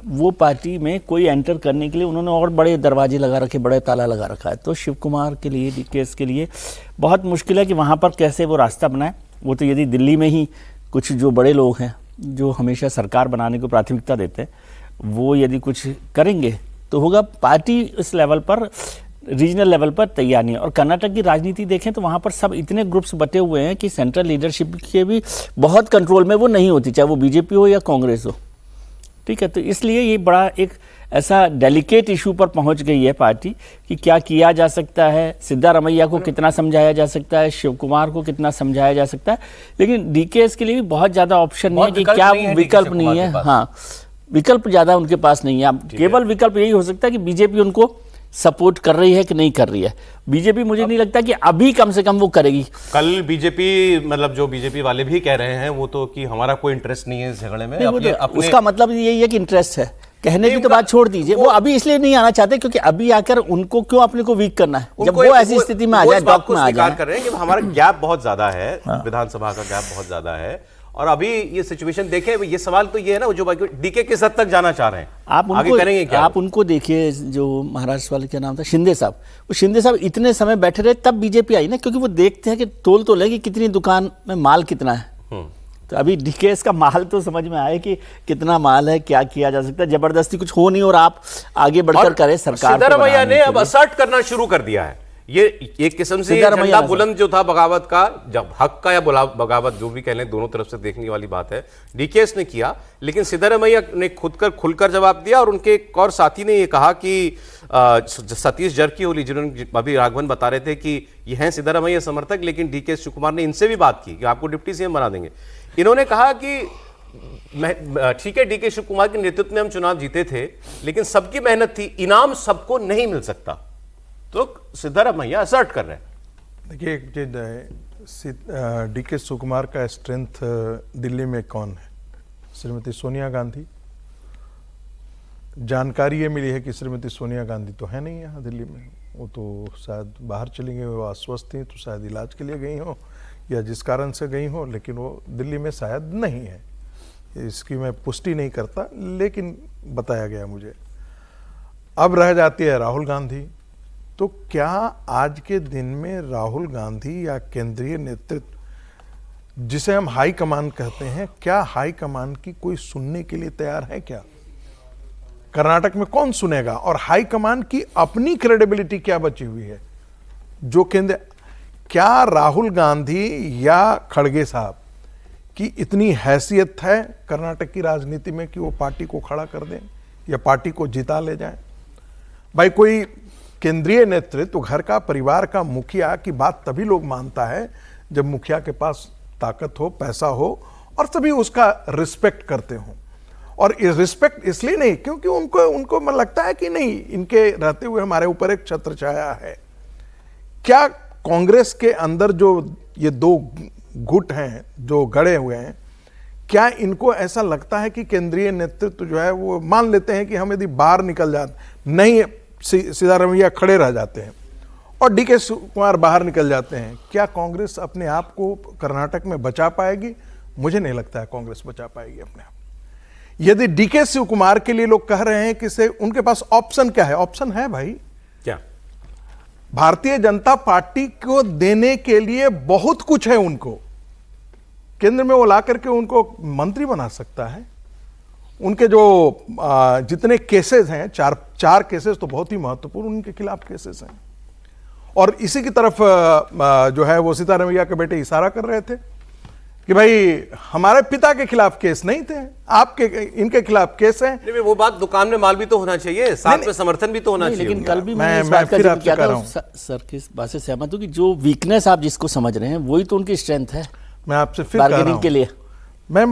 वो पार्टी में कोई एंटर करने के लिए उन्होंने और बड़े दरवाजे लगा रखे, बड़े ताला लगा रखा है। तो शिव कुमार के लिए, डीकेएस के लिए बहुत मुश्किल है कि वहाँ पर कैसे वो रास्ता बनाए। वो तो यदि दिल्ली में ही कुछ जो बड़े लोग हैं जो हमेशा सरकार बनाने को प्राथमिकता देते हैं, वो यदि कुछ करेंगे तो होगा। पार्टी इस लेवल पर, रीजनल लेवल पर तैयार नहीं है। और कर्नाटक की राजनीति देखें तो वहाँ पर सब इतने ग्रुप्स बटे हुए हैं कि सेंट्रल लीडरशिप के भी बहुत कंट्रोल में वो नहीं होती, चाहे वो बीजेपी हो या कांग्रेस हो। ठीक है, तो इसलिए ये बड़ा एक ऐसा डेलिकेट इशू पर पहुंच गई है पार्टी कि क्या किया जा सकता है, सिद्धारमैया को कितना समझाया जा सकता है, शिव कुमार को कितना समझाया जा सकता है। लेकिन डीकेएस के लिए भी बहुत ज़्यादा ऑप्शन नहीं है कि क्या विकल्प नहीं है। हाँ, विकल्प ज़्यादा उनके पास नहीं है। अब केवल विकल्प यही हो सकता है कि बीजेपी उनको सपोर्ट कर रही है कि नहीं कर रही है। बीजेपी मुझे नहीं लगता कि अभी कम से कम वो करेगी। कल बीजेपी मतलब जो बीजेपी वाले भी कह रहे हैं वो तो कि हमारा कोई इंटरेस्ट नहीं है इस झगड़े में। अपने उसका मतलब यही है कि इंटरेस्ट है, कहने की तो बात छोड़ दीजिए। वो अभी इसलिए नहीं आना चाहते क्योंकि अभी आकर उनको क्यों अपने को वीक करना है, जब वो ऐसी स्थिति में आ जाए, डॉक में आ जाए। कर रहे हैं कि हमारा गैप बहुत ज्यादा है, विधानसभा का गैप बहुत ज्यादा है। और अभी ये सिचुएशन देखें, ये सवाल तो ये है ना, जो डीके किस हद तक जाना चाह रहे हैं, आप उनको करेंगे क्या? आप उनको देखिए, जो महाराष्ट्र वाले क्या नाम था, शिंदे साहब, वो शिंदे साहब इतने समय बैठे रहे तब बीजेपी आई ना, क्योंकि वो देखते हैं कि तोल लेगी कितनी दुकान में माल कितना है। तो अभी डीकेएस का माल तो समझ में आए कि कितना माल है, क्या किया जा सकता है। जबरदस्ती कुछ हो नहीं और आप आगे बढ़कर करें। सरकार सिद्धारमैया ने अब असर्ट करना शुरू कर दिया है। ये एक किस्म से झंडा बुलंद जो था बगावत का, जब हक का या बगावत जो भी कह लें, दोनों तरफ से देखने वाली बात है, डीकेएस ने किया। लेकिन सिद्धारमैया ने खुलकर जवाब दिया। और उनके एक और साथी ने ये कहा कि सतीश जरकीहोली, जिन्होंने अभी राघवन बता रहे थे कि ये हैं सिद्धारमैया समर्थक, लेकिन डीके शिव कुमार ने इनसे भी बात की कि आपको डिप्टी सीएम बना देंगे। इन्होंने कहा कि ठीक है, डीके शिव कुमार के नेतृत्व में हम चुनाव जीते थे, लेकिन सबकी मेहनत थी, इनाम सबको नहीं मिल सकता। तो सिद्धारमैया असर्ट कर रहे हैं। देखिए एक चीज है, डीके शिव कुमार का स्ट्रेंथ दिल्ली में कौन है? श्रीमती सोनिया गांधी। जानकारी ये मिली है कि श्रीमती सोनिया गांधी तो है नहीं यहाँ दिल्ली में, वो तो शायद बाहर चली गई, वो अस्वस्थ थी तो शायद इलाज के लिए गई हो या जिस कारण से गई हो, लेकिन वो दिल्ली में शायद नहीं है। इसकी मैं पुष्टि नहीं करता, लेकिन बताया गया मुझे। अब रह जाती है राहुल गांधी। तो क्या आज के दिन में राहुल गांधी या केंद्रीय नेतृत्व, जिसे हम हाई कमान कहते हैं, क्या हाई कमान की कोई सुनने के लिए तैयार है? क्या कर्नाटक में कौन सुनेगा? और हाई कमान की अपनी क्रेडिबिलिटी क्या बची हुई है? जो केंद्र, क्या राहुल गांधी या खड़गे साहब की इतनी हैसियत है कर्नाटक की राजनीति में कि वो पार्टी को खड़ा कर दें या पार्टी को जिता ले जाएं? भाई कोई केंद्रीय नेतृत्व, घर का, परिवार का मुखिया की बात तभी लोग मानता है जब मुखिया के पास ताकत हो, पैसा हो और सभी उसका रिस्पेक्ट करते हो। और रिस्पेक्ट इसलिए नहीं क्योंकि उनको मन लगता है कि नहीं, इनके रहते हुए हमारे ऊपर एक छत्र छाया है। क्या कांग्रेस के अंदर जो ये दो गुट हैं जो गड़े हुए हैं, क्या इनको ऐसा लगता है कि केंद्रीय नेतृत्व जो है वो मान लेते हैं कि हम यदि बाहर निकल जाते, नहीं सिद्धारमैया खड़े रह जाते हैं और डीके शिवकुमार बाहर निकल जाते हैं, क्या कांग्रेस अपने आप को कर्नाटक में बचा पाएगी? मुझे नहीं लगता है कांग्रेस बचा पाएगी अपने आप। यदि डीके शिवकुमार के लिए लोग कह रहे हैं कि से उनके पास ऑप्शन क्या है, ऑप्शन है भाई, क्या भारतीय जनता पार्टी को देने के लिए बहुत कुछ है। उनको केंद्र में वो ला करके उनको मंत्री बना सकता है। उनके जो जितने केसेस हैं, चार केसेस तो बहुत ही महत्वपूर्ण उनके खिलाफ केसेस हैं। और इसी की तरफ जो है वो सीतारमैया के बेटे इशारा कर रहे थे कि भाई हमारे पिता के खिलाफ केस नहीं थे, आपके इनके खिलाफ केस हैं। नहीं, वो बात दुकान में माल भी तो होना चाहिए, साथ में समर्थन भी तो होना चाहिए। लेकिन कल भी मैं इस बात का जिक्र किया था, सर की बात से सहमत हूं कि जो वीकनेस आप जिसको समझ रहे हैं वही तो उनकी स्ट्रेंथ है। मैं आपसे फिर कह रहा हूं के लिए मैं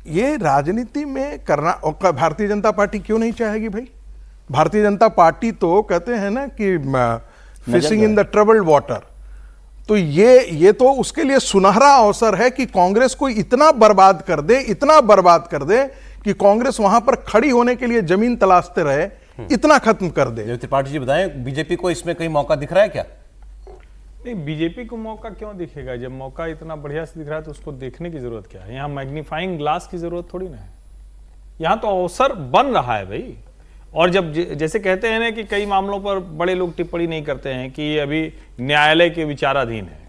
ये राजनीति में करना, और भारतीय जनता पार्टी क्यों नहीं चाहेगी भाई? भारतीय जनता पार्टी तो कहते हैं ना कि fishing in the troubled water, तो ये तो उसके लिए सुनहरा अवसर है कि कांग्रेस को इतना बर्बाद कर दे, इतना बर्बाद कर दे कि कांग्रेस वहां पर खड़ी होने के लिए जमीन तलाशते रहे, इतना खत्म कर दे। त्रिपाठी जी बताएं, बीजेपी को इसमें कहीं मौका दिख रहा है क्या? नहीं, बीजेपी को मौका क्यों दिखेगा? जब मौका इतना बढ़िया से दिख रहा है तो उसको देखने की जरूरत क्या है? यहाँ मैग्नीफाइंग ग्लास की जरूरत थोड़ी ना है, यहाँ तो अवसर बन रहा है भाई। और जब जैसे कहते हैं ना कि कई मामलों पर बड़े लोग टिप्पणी नहीं करते हैं कि ये अभी न्यायालय के विचाराधीन है,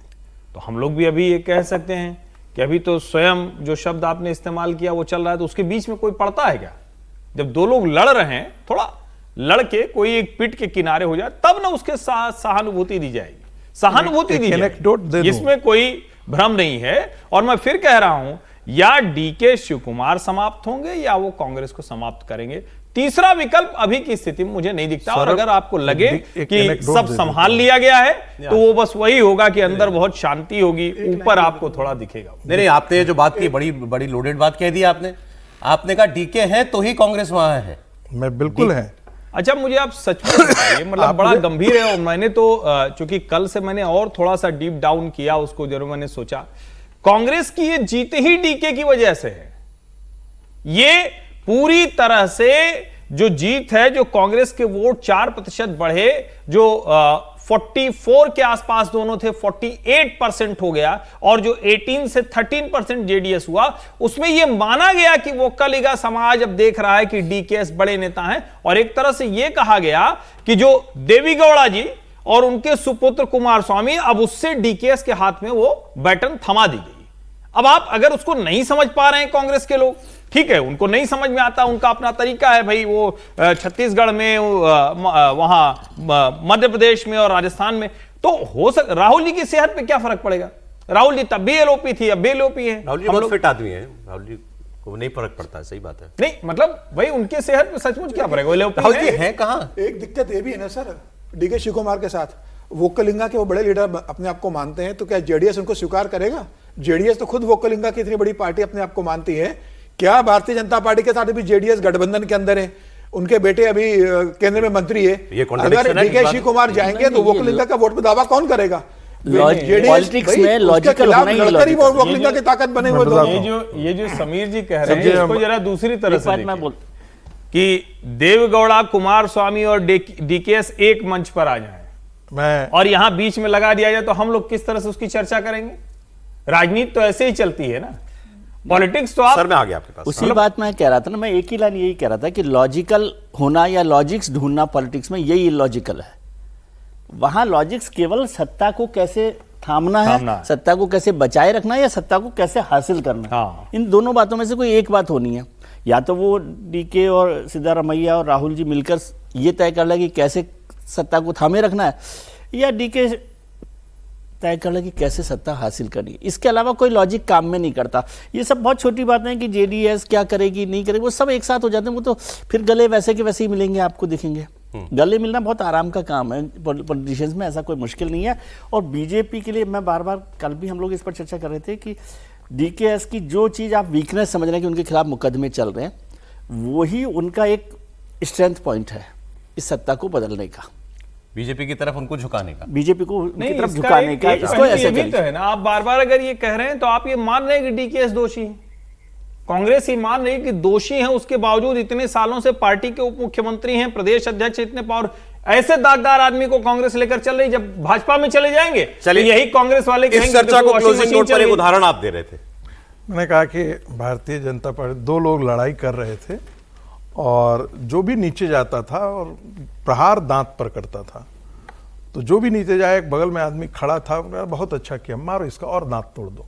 तो हम लोग भी अभी ये कह सकते हैं कि अभी तो स्वयं जो शब्द आपने इस्तेमाल किया वो चल रहा है, तो उसके बीच में कोई पड़ता है क्या? जब दो लोग लड़ रहे हैं, थोड़ा लड़के कोई एक पिट के किनारे हो जाए तब ना उसके साथ सहानुभूति दी जाएगी, सहानुभूति दी जाएगी, इसमें कोई भ्रम नहीं है। और मैं फिर कह रहा हूं, या डीके शिवकुमार समाप्त होंगे या वो कांग्रेस को समाप्त करेंगे। तीसरा विकल्प अभी की स्थिति में मुझे नहीं दिखता। और अगर आपको लगे कि सब संभाल लिया गया है तो वो बस वही होगा कि अंदर बहुत शांति होगी, ऊपर आपको थोड़ा दिखेगा। नहीं, आपने जो बात की बड़ी बड़ी लोडेड बात कह दी आपने कहा डीके है तो ही कांग्रेस वहां है। मैं बिल्कुल है। अच्छा, मुझे आप सच में बताइए, मतलब बड़ा गंभीर है। और मैंने तो चूंकि कल से मैंने और थोड़ा सा डीप डाउन किया उसको, जरूर मैंने सोचा कांग्रेस की ये जीत ही डीके की वजह से है। ये पूरी तरह से जो जीत है, जो कांग्रेस के वोट 4% बढ़े, जो 44 के आसपास दोनों थे, 48% हो गया, और जो 18 से 13% जेडीएस हुआ, उसमें यह माना गया कि वोक्कालिगा समाज अब देख रहा है कि डीकेएस बड़े नेता हैं। और एक तरह से यह कहा गया कि जो देवीगौड़ा जी और उनके सुपुत्र कुमार स्वामी, अब उससे डीकेएस के हाथ में वो बैटन थमा दी गई। अब आप अगर उसको नहीं समझ पा रहे हैं कांग्रेस के लोग, ठीक है, उनको नहीं समझ में आता, उनका अपना तरीका है भाई, वो छत्तीसगढ़ में, वहां मध्य प्रदेश में और राजस्थान में तो हो राहुल जी की सेहत पे क्या फर्क पड़ेगा? राहुल जी तब भी एलओपी थी, अब भी एलओपी है। राहुल जी बहुत फिट आदमी है, राहुल जी को नहीं फर्क पड़ता है, सही बात है। नहीं मतलब भाई उनके सेहत पे सचमुच क्या फर्क है? राहुल जी है कहां? एक दिक्कत ये भी है ना सर, डीके शिवकुमार के साथ वोक्कलिंगा के वो बड़े लीडर अपने आप को मानते हैं, तो क्या जेडीएस उनको स्वीकार करेगा? जेडीएस तो खुद वोक्कलिंगा की इतनी बड़ी पार्टी अपने आप को मानती है। क्या भारतीय जनता पार्टी के साथ अभी जेडीएस गठबंधन के अंदर है? उनके बेटे अभी केंद्र में मंत्री है। अगर डीके शिवकुमार जाएंगे तो वोक्कलिंगा का वोट पे दावा कौन करेगा? पॉलिटिक्स में लॉजिकल होना ही लॉजिकल। वोक्कलिंगा की ताकत बने हुए ये जो समीर जी कह रहे हैं इसको जरा दूसरी तरह से देखिए कि देवगौड़ा, कुमार स्वामी और डीकेएस एक मंच पर आ जाए और यहां बीच में लगा दिया जाए तो हम लोग किस तरह से उसकी चर्चा करेंगे? राजनीति तो ऐसे ही चलती है ना, पॉलिटिक्स तो आप सर में आ गया आपके पास। उसी बात मैं कह रहा था ना, मैं एक ही लाइन यही कह रहा था कि लॉजिकल होना या लॉजिक्स ढूंढना पॉलिटिक्स में यही इलॉजिकल है। वहां लॉजिक्स केवल सत्ता को कैसे थामना है, सत्ता को कैसे बचाए रखना है या सत्ता को कैसे हासिल करना है, इन दोनों बातों में से कोई एक बात होनी है। या तो वो डीके और सिद्धारमैया और राहुल जी मिलकर ये तय कर ले कि कैसे सत्ता को थामे रखना है, या डीके तय कर ले कि कैसे सत्ता हासिल करनी है। इसके अलावा कोई लॉजिक काम में नहीं करता। ये सब बहुत छोटी बातें हैं कि जेडीएस क्या करेगी नहीं करेगी, वो सब एक साथ हो जाते हैं। वो तो फिर गले वैसे के वैसे ही मिलेंगे, आपको दिखेंगे। गले मिलना बहुत आराम का काम है पॉलिटिशियंस में, ऐसा कोई मुश्किल नहीं है। और बीजेपी के लिए मैं बार बार, कल भी हम लोग इस पर चर्चा कर रहे थे कि डीकेएस की जो चीज़ आप वीकनेस समझ रहे हैं कि उनके खिलाफ मुकदमे चल रहे हैं, वही उनका एक स्ट्रेंथ पॉइंट है इस सत्ता को बदलने का, बीजेपी की तरफ उनको झुकाने का, बीजेपी को नहीं, की तरफ इसका झुकाने का। इसको ऐसे ये भी करिए। तो है ना, आप बार बार अगर ये कह रहे हैं तो आप ये मान रहे हैं कि डीकेएस दोषी है। कांग्रेस ही मान रही है कि दोषी है, उसके बावजूद इतने सालों से पार्टी के उप मुख्यमंत्री हैं, प्रदेश अध्यक्ष, इतने पावर, ऐसे दागदार आदमी को कांग्रेस लेकर चल रही, जब भाजपा में चले जाएंगे तो यही कांग्रेस वाले इस चर्चा को क्लोजिंग नोट पर एक उदाहरण आप दे रहे थे। मैंने कहा कि भारतीय जनता पार्टी, दो लोग लड़ाई कर रहे थे और जो भी नीचे जाता था और प्रहार दांत पर करता था, तो जो भी नीचे जाए, एक बगल में आदमी खड़ा था, बहुत अच्छा किया, मारो इसका और दांत तोड़ दो।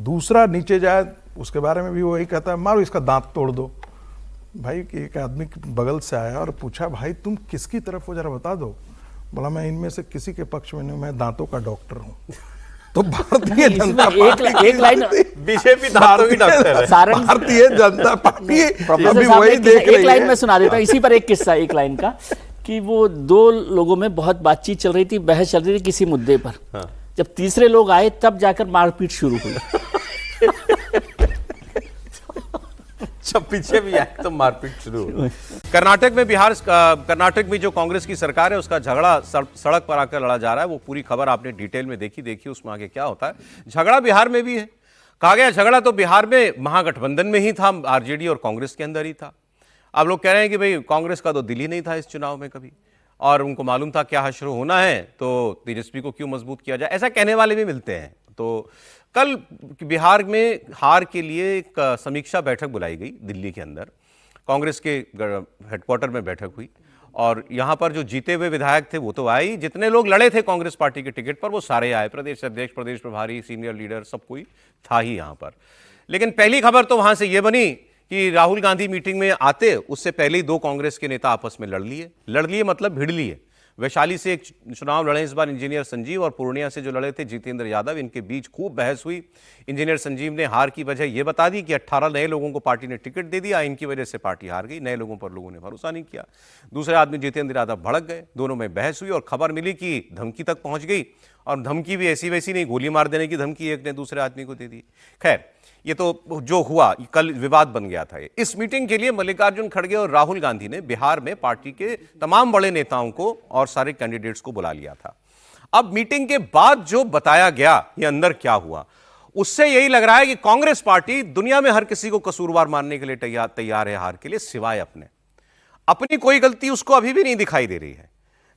दूसरा नीचे जाए, उसके बारे में भी वही कहता है, मारो इसका दांत तोड़ दो। भाई एक आदमी बगल से आया और पूछा, भाई तुम किसकी तरफ हो, जरा बता दो। बोला, मैं इनमें से किसी के पक्ष में नहीं, मैं दांतों का डॉक्टर हूँ। तो भारतीय जनता पार्टी, एक लाइन बीजेपी दांतों की डॉक्टर है, भारतीय जनता पार्टी अभी साहब, वही देख रही है। एक लाइन में सुना देता हूं इसी पर, एक किस्सा एक लाइन का, कि वो दो लोगों में बहुत बातचीत चल रही थी, बहस चल रही थी किसी मुद्दे पर। हाँ। जब तीसरे लोग आए तब जाकर मारपीट शुरू हुई। जब पीछे भी आए तो मारपीट शुरू हुई। कर्नाटक में जो कांग्रेस की सरकार है, उसका झगड़ा सड़क पर आकर लड़ा जा रहा है। वो पूरी खबर आपने डिटेल में देखी, उसमें आगे क्या होता है। झगड़ा बिहार में भी है। कहा गया झगड़ा तो बिहार में महागठबंधन में ही था, आरजेडी और कांग्रेस के अंदर ही था। अब लोग कह रहे हैं कि भाई कांग्रेस का तो दिल ही नहीं था इस चुनाव में कभी, और उनको मालूम था क्या हश्र होना है, तो तेजस्वी को क्यों मजबूत किया जाए, ऐसा कहने वाले भी मिलते हैं। तो कल बिहार में हार के लिए एक समीक्षा बैठक बुलाई गई दिल्ली के अंदर, कांग्रेस के हेडक्वार्टर में बैठक हुई, और यहाँ पर जो जीते हुए विधायक थे वो तो आए ही, जितने लोग लड़े थे कांग्रेस पार्टी के टिकट पर वो सारे आए, प्रदेश अध्यक्ष, प्रदेश प्रभारी, सीनियर लीडर, सब कोई था ही यहाँ पर। लेकिन पहली खबर तो वहाँ से ये बनी कि राहुल गांधी मीटिंग में आते उससे पहले ही दो कांग्रेस के नेता आपस में लड़ लिए मतलब भिड़ लिए। वैशाली से एक चुनाव लड़े इस बार इंजीनियर संजीव, और पूर्णिया से जो लड़े थे जितेंद्र यादव, इनके बीच खूब बहस हुई। इंजीनियर संजीव ने हार की वजह यह बता दी कि 18 नए लोगों को पार्टी ने टिकट दे दिया, इनकी वजह से पार्टी हार गई, नए लोगों पर लोगों ने भरोसा नहीं किया। दूसरे आदमी जितेंद्र यादव भड़क गए, दोनों में बहस हुई और खबर मिली कि धमकी तक पहुंच गई, और धमकी भी ऐसी वैसी नहीं, गोली मार देने की धमकी एक ने दूसरे आदमी को दे दी। खैर, ये तो जो हुआ कल विवाद बन गया था। इस मीटिंग के लिए मल्लिकार्जुन खड़गे और राहुल गांधी ने बिहार में पार्टी के तमाम बड़े नेताओं को और सारे कैंडिडेट्स को बुला लिया था। अब मीटिंग के बाद जो बताया गया, ये अंदर क्या हुआ, उससे यही लग रहा है कि कांग्रेस पार्टी दुनिया में हर किसी को कसूरवार मानने के लिए तैयार है हार के लिए, सिवाय अपनी कोई गलती उसको अभी भी नहीं दिखाई दे रही है।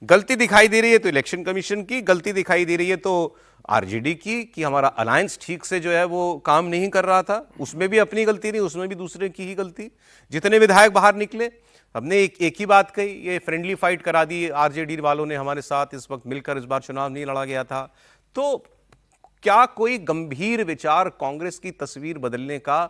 गलती दिखाई दे रही है तो इलेक्शन कमीशन की, गलती दिखाई दे रही है तो आरजेडी की, कि हमारा अलायंस ठीक से जो है वो काम नहीं कर रहा था, उसमें भी अपनी गलती नहीं, उसमें भी दूसरे की ही गलती। जितने विधायक बाहर निकले, हमने एक ही बात कही, ये फ्रेंडली फाइट करा दी आरजेडी वालों ने हमारे साथ, इस वक्त मिलकर इस बार चुनाव नहीं लड़ा गया था। तो क्या कोई गंभीर विचार कांग्रेस की तस्वीर बदलने का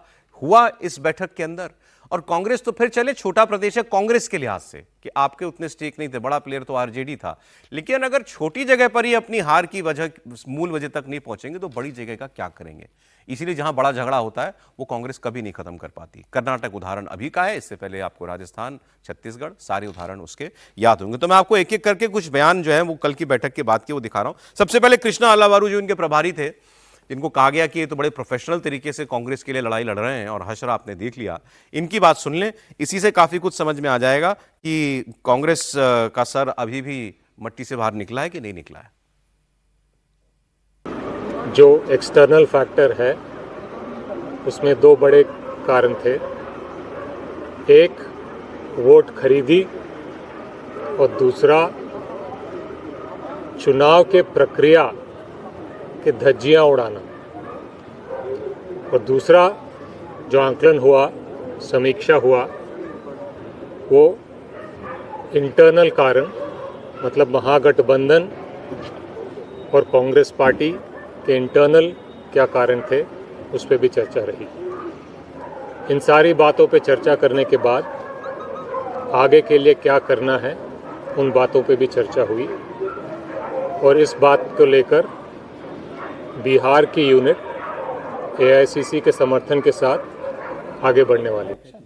हुआ इस बैठक के अंदर? और कांग्रेस तो फिर चले छोटा प्रदेश है कांग्रेस के लिहाज से कि आपके उतने स्टेक नहीं थे, बड़ा प्लेयर तो आरजेडी था, लेकिन अगर छोटी जगह पर ही अपनी हार की वजह, मूल वजह तक नहीं पहुंचेंगे तो बड़ी जगह का क्या करेंगे? इसीलिए जहां बड़ा झगड़ा होता है वो कांग्रेस कभी नहीं खत्म कर पाती। कर्नाटक उदाहरण अभी का है, इससे पहले आपको राजस्थान, छत्तीसगढ़, सारे उदाहरण उसके याद होंगे। तो मैं आपको एक एक करके कुछ बयान जो है वो कल की बैठक के बाद के वो दिखा रहा हूं। सबसे पहले कृष्णा अल्लावारू जो इनके प्रभारी थे, जिनको कहा गया कि ये तो बड़े प्रोफेशनल तरीके से कांग्रेस के लिए लड़ाई लड़ रहे हैं और हशरा आपने देख लिया, इनकी बात सुन लें, इसी से काफी कुछ समझ में आ जाएगा कि कांग्रेस का सर अभी भी मट्टी से बाहर निकला है कि नहीं निकला है। जो एक्सटर्नल फैक्टर है उसमें दो बड़े कारण थे, एक वोट खरीदी और दूसरा चुनाव के प्रक्रिया के धज्जियां उड़ाना। और दूसरा जो आंकलन हुआ, समीक्षा हुआ, वो इंटरनल कारण, मतलब महागठबंधन और कांग्रेस पार्टी के इंटरनल क्या कारण थे उस पर भी चर्चा रही। इन सारी बातों पे चर्चा करने के बाद आगे के लिए क्या करना है उन बातों पे भी चर्चा हुई, और इस बात को लेकर बिहार की यूनिट एआईसीसी के समर्थन के साथ आगे बढ़ने वाली है।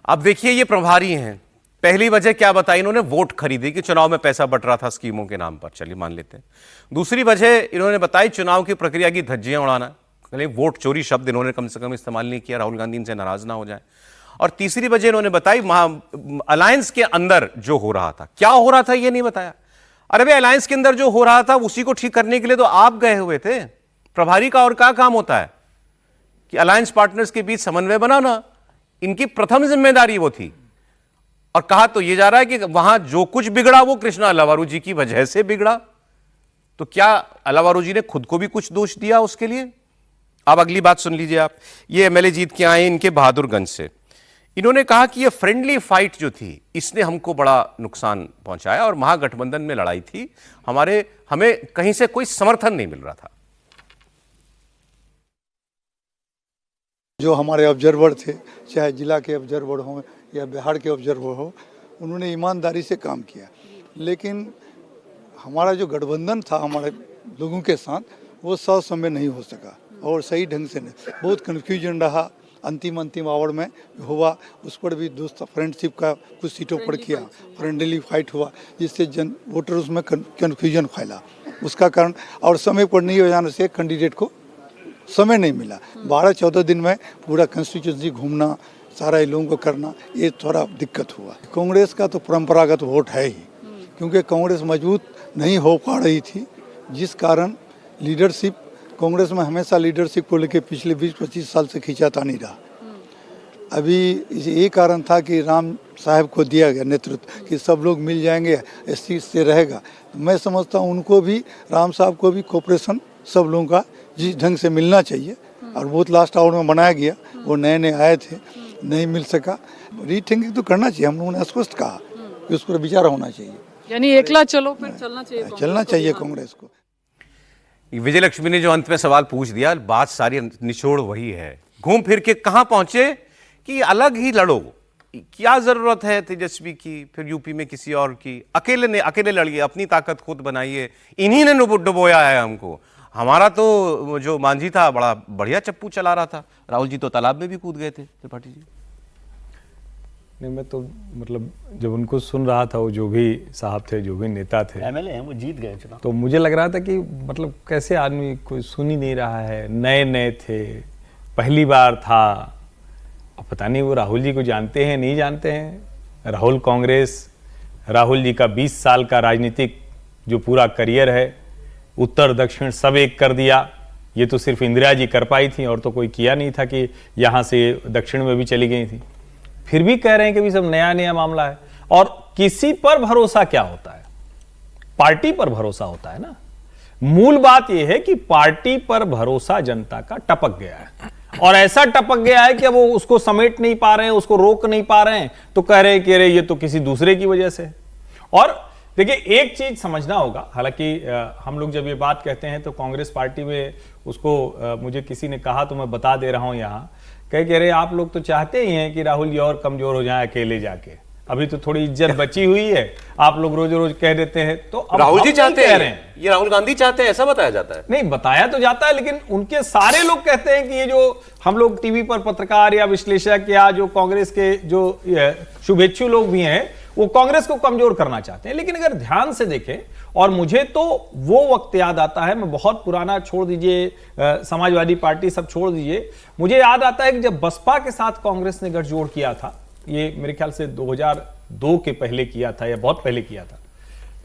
अब देखिए ये प्रभारी हैं। पहली वजह क्या बताई इन्होंने? वोट खरीदी कि चुनाव में पैसा बट रहा था स्कीमों के नाम पर, चलिए मान लेते हैं। दूसरी वजह इन्होंने बताई चुनाव की प्रक्रिया की धज्जियां उड़ाना। चलिए वोट चोरी शब्द इन्होंने कम से कम इस्तेमाल नहीं किया, राहुल गांधी इनसे नाराज ना हो जाए। और तीसरी वजह इन्होंने बताई अलायंस के अंदर जो हो रहा था, क्या हो रहा था ये नहीं बताया। अरे भाई अलायंस के अंदर जो हो रहा था उसी को ठीक करने के लिए तो आप गए हुए थे। प्रभारी का और क्या काम होता है कि अलायंस पार्टनर्स के बीच समन्वय बनाना, इनकी प्रथम जिम्मेदारी वो थी। और कहा तो यह जा रहा है कि वहां जो कुछ बिगड़ा वो कृष्णा अल्लावारू जी की वजह से बिगड़ा। तो क्या अल्लावारू जी ने खुद को भी कुछ दोष दिया उसके लिए? अब अगली बात सुन लीजिए आप। ये एमएलए जीत के आए इनके बहादुरगंज से। इन्होंने कहा कि ये फ्रेंडली फाइट जो थी इसने हमको बड़ा नुकसान पहुंचाया और महागठबंधन में लड़ाई थी, हमें कहीं से कोई समर्थन नहीं मिल रहा था। जो हमारे ऑब्जर्वर थे, चाहे जिला के ऑब्जर्वर हों या बिहार के ऑब्जर्वर हो, उन्होंने ईमानदारी से काम किया। लेकिन हमारा जो गठबंधन था हमारे लोगों के साथ, वो समय नहीं हो सका और सही ढंग से नहीं। बहुत कन्फ्यूजन रहा, अंतिम आवर में हुआ, उस पर भी दोस्त फ्रेंडशिप का कुछ सीटों पर किया, फ्रेंडली फाइट हुआ, जिससे वोटर उसमें कन्फ्यूजन फैला। उसका कारण और समय पर नहीं हो जाने से कैंडिडेट को समय नहीं मिला। 12-14 दिन में पूरा कंस्टिट्यूंसी घूमना, सारा लोगों को करना, ये थोड़ा दिक्कत हुआ। कांग्रेस का तो परंपरागत वोट है ही, क्योंकि कांग्रेस मजबूत नहीं हो पा रही थी, जिस कारण लीडरशिप कांग्रेस में हमेशा लीडरशिप को लेकर पिछले 20-25 साल से खींचातानी रहा। अभी ये कारण था कि राम साहब को दिया गया नेतृत्व कि सब लोग मिल जाएंगे, इस चीज़ से रहेगा। तो मैं समझता हूँ उनको भी, राम साहब को भी कोऑपरेशन सब लोगों का जिस ढंग से मिलना चाहिए। और बहुत लास्ट आवर में बनाया गया, वो नए आए थे, नहीं मिल सका। रीथिंकिंग तो करना चाहिए, हम लोगों ने स्पष्ट कहा कि उस पर विचार होना चाहिए। यानी एकला चलो फिर चलना चाहिए कांग्रेस को। विजय लक्ष्मी ने जो अंत में सवाल पूछ दिया, बात सारी निचोड़ वही है। घूम फिर के कहां पहुंचे कि अलग ही लड़ो, क्या जरूरत है तेजस्वी की, फिर यूपी में किसी और की, अकेले लड़िए, अपनी ताकत खुद बनाइए। इन्हीं ने डुबोया है हमको। हमारा तो जो मांझी था बड़ा बढ़िया चप्पू चला रहा था, राहुल जी तो तालाब में भी कूद गए थे। त्रिपाठी जी नहीं, मैं तो मतलब जब उनको सुन रहा था, वो जो भी साहब थे, जो भी नेता थे, एमएलए हैं, वो जीत गए चुनाव, तो मुझे लग रहा था कि मतलब कैसे आदमी कोई सुन ही नहीं रहा है, नए थे, पहली बार था। अब पता नहीं वो राहुल जी को जानते हैं नहीं जानते हैं। राहुल कांग्रेस, राहुल जी का 20 साल का राजनीतिक जो पूरा करियर है, उत्तर दक्षिण सब एक कर दिया। ये तो सिर्फ इंदिरा जी कर पाई थी और तो कोई किया नहीं था कि यहाँ से दक्षिण में भी चली गई थी। फिर भी कह रहे हैं कि भी सब नया मामला है। और किसी पर भरोसा क्या होता है? पार्टी पर भरोसा होता है ना। मूल बात यह है कि पार्टी पर भरोसा जनता का टपक गया है, और ऐसा टपक गया है कि अब वो उसको समेट नहीं पा रहे हैं, उसको रोक नहीं पा रहे हैं, तो कह रहे हैं कि अरे ये तो किसी दूसरे की वजह से। और देखिए एक चीज समझना होगा, हालांकि हम लोग जब ये बात कहते हैं तो कांग्रेस पार्टी में उसको मुझे किसी ने कहा तो मैं बता दे रहा हूं यहाँ, कह रहे आप लोग तो चाहते ही हैं कि राहुल जी और कमजोर हो जाए अकेले जाके, अभी तो थोड़ी इज्जत बची हुई है, आप लोग रोज रोज कह देते हैं। तो अब राहुल जी चाहते हैं, ये राहुल गांधी चाहते हैं, ऐसा बताया जाता है। नहीं, बताया तो जाता है, लेकिन उनके सारे लोग कहते हैं कि ये जो हम लोग टीवी पर पत्रकार या विश्लेषक या जो कांग्रेस के जो शुभेच्छु लोग भी हैं, वो कांग्रेस को कमजोर करना चाहते हैं। लेकिन अगर ध्यान से देखें, और मुझे तो वो वक्त याद आता है, मैं बहुत पुराना छोड़ दीजिए, समाजवादी पार्टी सब छोड़ दीजिए, मुझे याद आता है कि जब बसपा के साथ कांग्रेस ने गठजोड़ किया था, ये मेरे ख्याल से 2002 के पहले किया था या बहुत पहले किया था,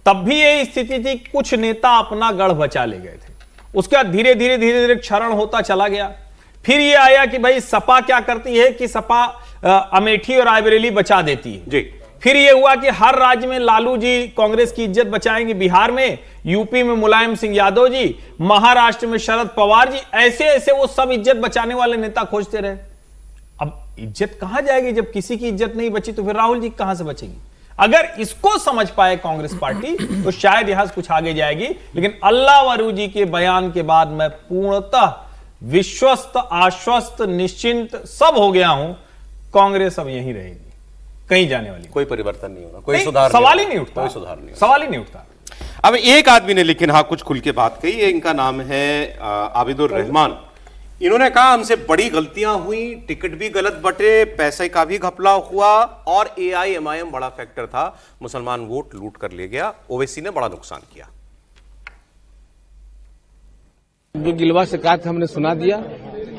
तब भी ये स्थिति थी, कुछ नेता अपना गढ़ बचा ले गए थे। उसके बाद धीरे धीरे क्षरण होता चला गया। फिर ये आया कि भाई सपा क्या करती है कि सपा अमेठी और रायबरेली बचा देती है जी। फिर ये हुआ कि हर राज्य में लालू जी कांग्रेस की इज्जत बचाएंगे, बिहार में, यूपी में मुलायम सिंह यादव जी, महाराष्ट्र में शरद पवार जी, ऐसे ऐसे वो सब इज्जत बचाने वाले नेता खोजते रहे। अब इज्जत कहां जाएगी? जब किसी की इज्जत नहीं बची तो फिर राहुल जी कहां से बचेगी? अगर इसको समझ पाए कांग्रेस पार्टी तो शायद यहां कुछ आगे जाएगी। लेकिन अल्लावारू जी के बयान के बाद मैं पूर्णतः विश्वस्त, आश्वस्त, निश्चिंत सब हो गया हूं, कांग्रेस अब यहीं रहेगी, कहीं जाने वाली, कोई परिवर्तन नहीं होगा, कोई सुधार सवाल ही नहीं उठता, कोई सुधार नहीं, सवाल ही नहीं उठता। अब एक आदमी ने लेकिन हाँ कुछ खुल के बात कही, इनका नाम है आबिदुर रहमान। इन्होंने कहा हमसे बड़ी गलतियां हुई, टिकट भी गलत बटे, पैसे का भी घपला हुआ और AIMIM बड़ा फैक्टर था, मुसलमान वोट लूट कर ले गया, ओवैसी ने बड़ा नुकसान किया। जो गिलवा शिकायत हमने सुना दिया,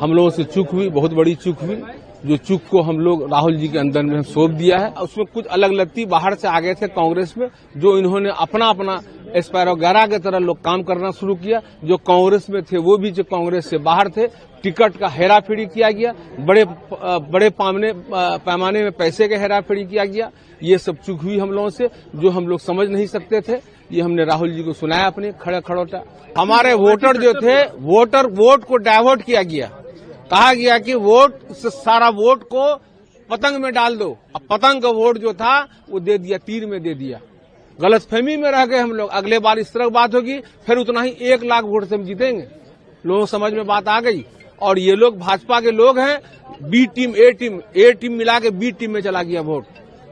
हम लोगों से चूक हुई, बहुत बड़ी चूक हुई। जो चूक को हम लोग राहुल जी के अंदर में सौंप दिया है। उसमें कुछ अलग लगती बाहर से आ गए थे कांग्रेस में, जो इन्होंने अपना अपना एस्पैरोगैरा की तरह लोग काम करना शुरू किया। जो कांग्रेस में थे वो भी जो कांग्रेस से बाहर थे, टिकट का हेराफेरी किया गया, बड़े पैमाने में पैसे का हेराफेरी किया गया। ये सब चूक हुई हम लोगों से, जो हम लोग समझ नहीं सकते थे। ये हमने राहुल जी को सुनाया अपने खड़े खड़ोटा। हमारे वोटर जो थे, वोट को डाइवर्ट किया गया, कहा गया कि वोट से सारा वोट को पतंग में डाल दो। अब पतंग का वोट जो था वो दे दिया, तीर में दे दिया। गलतफहमी में रह गए हम लोग। अगले बार इस तरह बात होगी, फिर उतना ही 1 लाख वोट से हम जीतेंगे। लोगों समझ में बात आ गई। और ये लोग भाजपा के लोग हैं, बी टीम ए टीम मिला के बी टीम में चला गया वोट।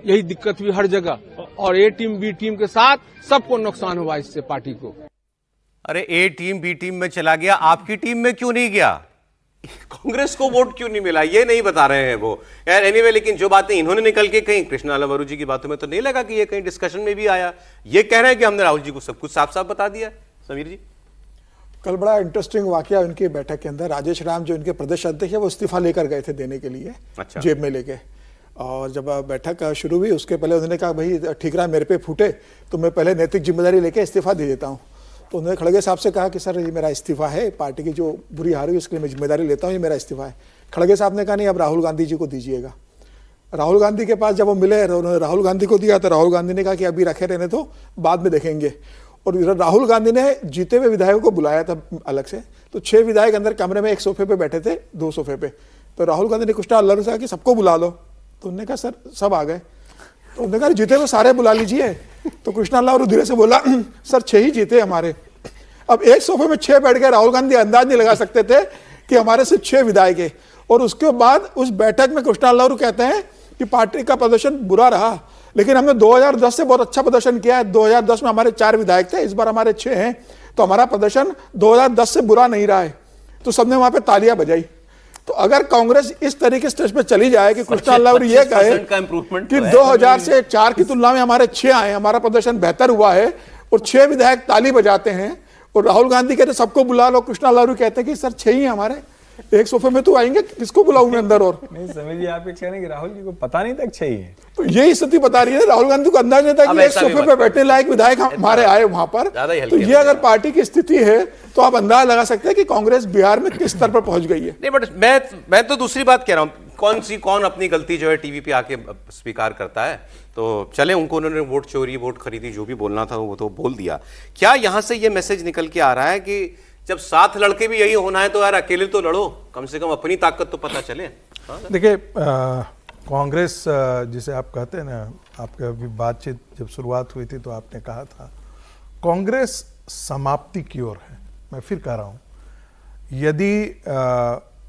यही दिक्कत हुई हर जगह, और ए टीम बी टीम के साथ सबको नुकसान हुआ इससे, पार्टी को। अरे ए टीम बी टीम में चला गया, आपकी टीम में क्यों नहीं गया? कांग्रेस को वोट क्यों नहीं मिला, ये नहीं बता रहे हैं वो। यार एनीवे, लेकिन जो बातें इन्होंने निकल के कहीं, कृष्णा लवरू जी की बातों में तो नहीं लगा कि ये कहीं डिस्कशन में भी आया। ये कह रहे हैं कि हमने राहुल जी को सब कुछ साफ साफ बता दिया। समीर जी, कल बड़ा इंटरेस्टिंग वाकया उनकी बैठक के अंदर, राजेश राम जो इनके प्रदेश अध्यक्ष है वो इस्तीफा लेकर गए थे देने के लिए, अच्छा। जेब में लेके। और जब बैठक शुरू हुई उसके पहले उन्होंने कहा भाई ठीकरा मेरे पे फूटे तो मैं पहले नैतिक जिम्मेदारी लेके इस्तीफा दे देता हूँ। तो उन्होंने खड़गे साहब से कहा कि सर ये मेरा इस्तीफा है, पार्टी की जो बुरी हार हुई इसके लिए मैं जिम्मेदारी लेता हूँ, ये मेरा इस्तीफा है। खड़गे साहब ने कहा नहीं, अब राहुल गांधी जी को दीजिएगा। राहुल गांधी के पास जब वो मिले, उन्होंने राहुल गांधी को दिया तो राहुल गांधी ने कहा कि अभी रखे रहने तो बाद में देखेंगे। और राहुल गांधी ने जीते हुए विधायकों को बुलाया था अलग से, तो 6 विधायक अंदर कमरे में एक सोफे पे बैठे थे, 2 सोफे पे। तो राहुल गांधी ने कृष्णा लल्लू से कहा कि सबको बुला लो, तो उन्होंने कहा सर सब आ गए। तो उन्होंने कहा जीते हुए सारे बुला लीजिए। तो कृष्णा लल्लू धीरे से बोला सर 6 ही जीते हमारे। अब एक सोफे में 6 बैठ गए, राहुल गांधी अंदाज नहीं लगा सकते थे कि हमारे सिर्फ 6 विधायक है। और उसके बाद उस बैठक में कृष्णा लल्लू कहते हैं कि पार्टी का प्रदर्शन बुरा रहा, लेकिन हमने 2010 से बहुत अच्छा प्रदर्शन किया है। 2010 में हमारे 4 विधायक थे, इस बार हमारे 6 हैं, तो हमारा प्रदर्शन 2010 से बुरा नहीं रहा है। तो सबने वहां पे तालियां बजाई। तो अगर कांग्रेस इस तरीके स्टेज पे चली जाए कि कृष्णा लल्लू ये कहे कि 2000 से 4 की तुलना में हमारे 6 आए, हमारा प्रदर्शन बेहतर हुआ है, और 6 विधायक ताली बजाते हैं, और राहुल गांधी कहते सबको बुला लो, कृष्णा लल्लू कहते हैं कि सर 6 ही हमारे, एक सोफे में तो आएंगे, किसको बुलाऊं मैं अंदर? और नहीं समीर जी, आप ये कह रहे हैं कि राहुल जी को पता नहीं तक चाहिए, तो यही स्थिति बता रही है। राहुल गांधी को अंदाज नहीं था कि एक सोफे पे बैठने लायक विधायक हमारे आए वहां पर। तो ये अगर पार्टी की स्थिति है तो आप अंदाज लगा सकते हैं कि कांग्रेस बिहार में किस स्तर पर पहुंच गई है। नहीं, बट मैं तो दूसरी बात कह रहा हूं, कौन अपनी गलती जो है टीवी पे आके स्वीकार करता है? तो चले, उन्होंने वोट चोरी, वोट खरीदी, जो भी बोलना था वो तो बोल दिया। क्या यहां से ये मैसेज निकल के आ रहा है कि जब साथ लड़के भी यही होना है तो यार अकेले तो लड़ो, कम से कम अपनी ताकत तो पता चले? देखिए, कांग्रेस जिसे आप कहते हैं ना, आपके अभी बातचीत जब शुरुआत हुई थी तो आपने कहा था कांग्रेस समाप्ति की ओर है। मैं फिर कह रहा हूँ, यदि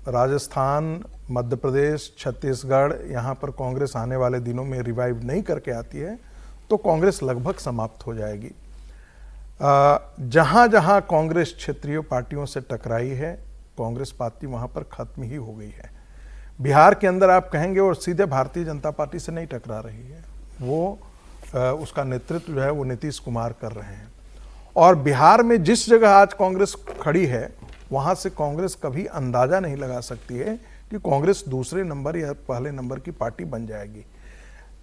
राजस्थान, मध्य प्रदेश, छत्तीसगढ़, यहाँ पर कांग्रेस आने वाले दिनों में रिवाइव नहीं करके आती है तो कांग्रेस लगभग समाप्त हो जाएगी। जहां जहां कांग्रेस क्षेत्रीय पार्टियों से टकराई है, कांग्रेस पार्टी वहां पर खत्म ही हो गई है। बिहार के अंदर आप कहेंगे और सीधे भारतीय जनता पार्टी से नहीं टकरा रही है, वो उसका नेतृत्व जो है वो नीतीश कुमार कर रहे हैं। और बिहार में जिस जगह आज कांग्रेस खड़ी है वहां से कांग्रेस कभी अंदाजा नहीं लगा सकती है कि कांग्रेस दूसरे नंबर या पहले नंबर की पार्टी बन जाएगी।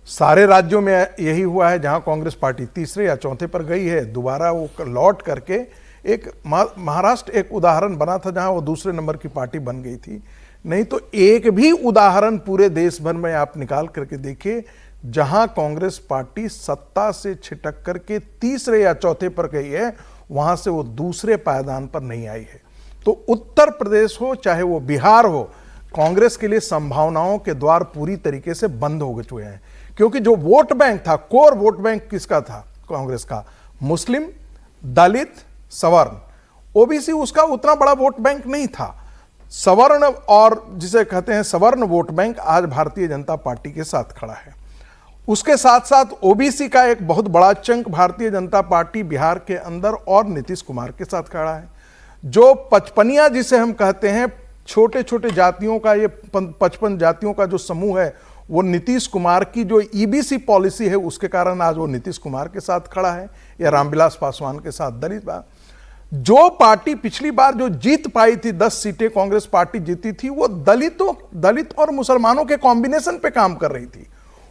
सारे राज्यों में यही हुआ है, जहां कांग्रेस पार्टी तीसरे या चौथे पर गई है, दोबारा वो लौट करके एक महाराष्ट्र एक उदाहरण बना था जहां वो दूसरे नंबर की पार्टी बन गई थी। नहीं तो एक भी उदाहरण पूरे देश भर में आप निकाल करके देखिए जहां कांग्रेस पार्टी सत्ता से छिटक करके तीसरे या चौथे पर गई है, वहां से वो दूसरे पायदान पर नहीं आई है। तो उत्तर प्रदेश हो चाहे वो बिहार हो, कांग्रेस के लिए संभावनाओं के द्वार पूरी तरीके से बंद हो चुके हैं। क्योंकि जो वोट बैंक था, कोर वोट बैंक किसका था? कांग्रेस का। मुस्लिम, दलित, सवर्ण, ओबीसी उसका उतना बड़ा वोट बैंक नहीं था। सवर्ण और जिसे कहते हैं सवर्ण वोट बैंक आज भारतीय जनता पार्टी के साथ खड़ा है। उसके साथ साथ ओबीसी का एक बहुत बड़ा चंक भारतीय जनता पार्टी बिहार के अंदर और नीतीश कुमार के साथ खड़ा है। जो पचपनिया जिसे हम कहते हैं, छोटे छोटे जातियों का, ये 55 जातियों का जो समूह है, वो नीतीश कुमार की जो ईबीसी पॉलिसी है उसके कारण आज वो नीतीश कुमार के साथ खड़ा है, या रामविलास पासवान के साथ। दलित जो पार्टी पिछली बार जो जीत पाई थी, 10 सीटें कांग्रेस पार्टी जीती थी, वो दलित और मुसलमानों के कॉम्बिनेशन पे काम कर रही थी।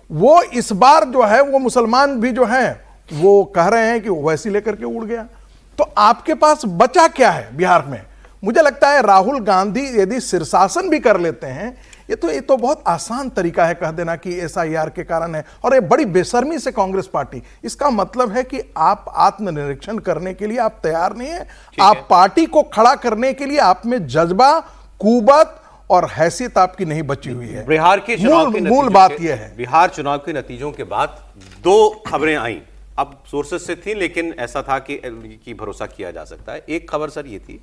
वो इस बार जो है वो मुसलमान भी जो है वो कह रहे हैं कि वैसी लेकर के उड़ गया। तो आपके पास बचा क्या है बिहार में? मुझे लगता है राहुल गांधी यदि शीर्षासन भी कर लेते हैं, ये तो बहुत आसान तरीका है कह देना कि एसआईआर के कारण है, और ये बड़ी बेशर्मी से कांग्रेस पार्टी। इसका मतलब है कि आप आत्मनिरीक्षण करने के लिए आप तैयार नहीं है। आप पार्टी को खड़ा करने के लिए आप में जज्बा, कुवत और हैसियत आपकी नहीं बची हुई है। बिहार के चुनाव के मूल बात यह है। बिहार चुनाव के नतीजों के बाद 2 खबरें आई, अब सोर्सेस से थी, लेकिन ऐसा था कि भरोसा किया जा सकता है। एक खबर सर ये थी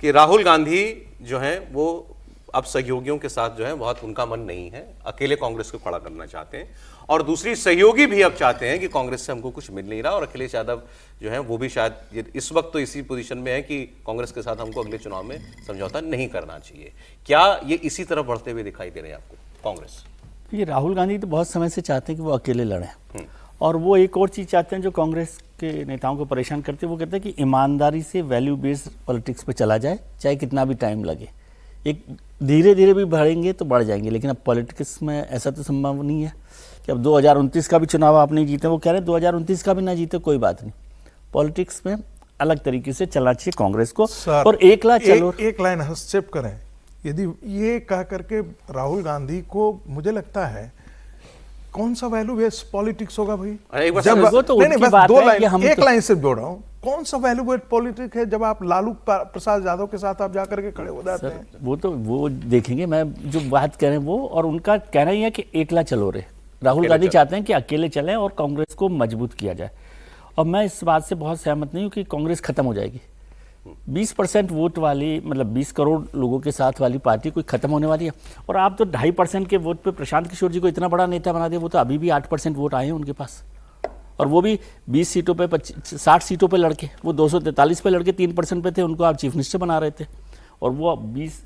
कि राहुल गांधी जो है वो अब सहयोगियों के साथ जो है बहुत उनका मन नहीं है, अकेले कांग्रेस को खड़ा करना चाहते हैं। और दूसरी, सहयोगी भी अब चाहते हैं कि कांग्रेस से हमको कुछ मिल नहीं रहा, और अखिलेश यादव जो है वो भी शायद इस वक्त तो इसी पोजीशन में है कि कांग्रेस के साथ हमको अगले चुनाव में समझौता नहीं करना चाहिए। क्या ये इसी तरफ बढ़ते हुए दिखाई दे रहे हैं आपको कांग्रेस? ये राहुल गांधी तो बहुत समय से चाहते हैं कि वो अकेले लड़ें, और वो एक और चीज़ चाहते हैं जो कांग्रेस के नेताओं को परेशान करते हैं। वो कहते हैं कि ईमानदारी से वैल्यू बेस्ड पॉलिटिक्स पे चला जाए, चाहे कितना भी टाइम लगे। एक धीरे धीरे भी बढ़ेंगे तो बढ़ जाएंगे, लेकिन अब पॉलिटिक्स में ऐसा तो संभव नहीं है कि अब 2029 का भी चुनाव आप नहीं जीते। वो कह रहे हैं 2029 का भी ना जीते कोई बात नहीं, पॉलिटिक्स में अलग तरीके से चलना चाहिए कांग्रेस को। और एक लाइन हस्तक्षेप करें, यदि ये कह करके राहुल गांधी को, मुझे लगता है कौन सा वैल्यू बेस्ड पॉलिटिक्स होगा भाई? एक लाइन से जोड़ रहा हूं, कौन सा वैल्यू बेस्ड पॉलिटिक्स है जब आप लालू प्रसाद यादव के साथ आप जाकर के खड़े हो जाते हैं? वो देखेंगे, मैं जो बात कह रहे हैं वो, और उनका कहना ही है कि एकला चलो रे। राहुल गांधी चाहते हैं कि अकेले चलें और कांग्रेस को मजबूत किया जाए। और मैं इस बात से बहुत सहमत नहीं हूं कि कांग्रेस खत्म हो जाएगी। 20% वोट वाली, मतलब 20 करोड़ लोगों के साथ वाली पार्टी कोई खत्म होने वाली है? और आप तो 2.5% के वोट पे प्रशांत किशोर जी को इतना बड़ा नेता बना दिया। वो तो अभी भी 8% वोट आए हैं उनके पास, और वो भी 20 सीटों पे 60 सीटों पे लड़के, वो 243 पे लड़के 3% पे थे, उनको आप चीफ मिनिस्टर बना रहे थे, और वो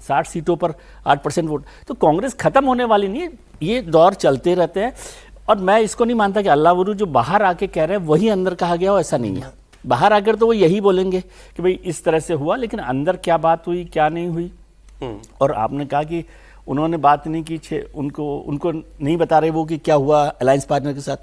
60 सीटों पर 8% वोट। तो कांग्रेस खत्म होने वाली नहीं है, ये दौर चलते रहते हैं। और मैं इसको नहीं मानता कि अल्लाह वरू जो बाहर आके कह रहे हैं वही अंदर कहा गया हो, ऐसा नहीं है। बाहर आकर तो वो यही बोलेंगे कि भाई इस तरह से हुआ, लेकिन अंदर क्या बात हुई क्या नहीं हुई। और आपने कहा कि उन्होंने बात नहीं की, उनको नहीं बता रहे वो कि क्या हुआ अलायंस पार्टनर के साथ।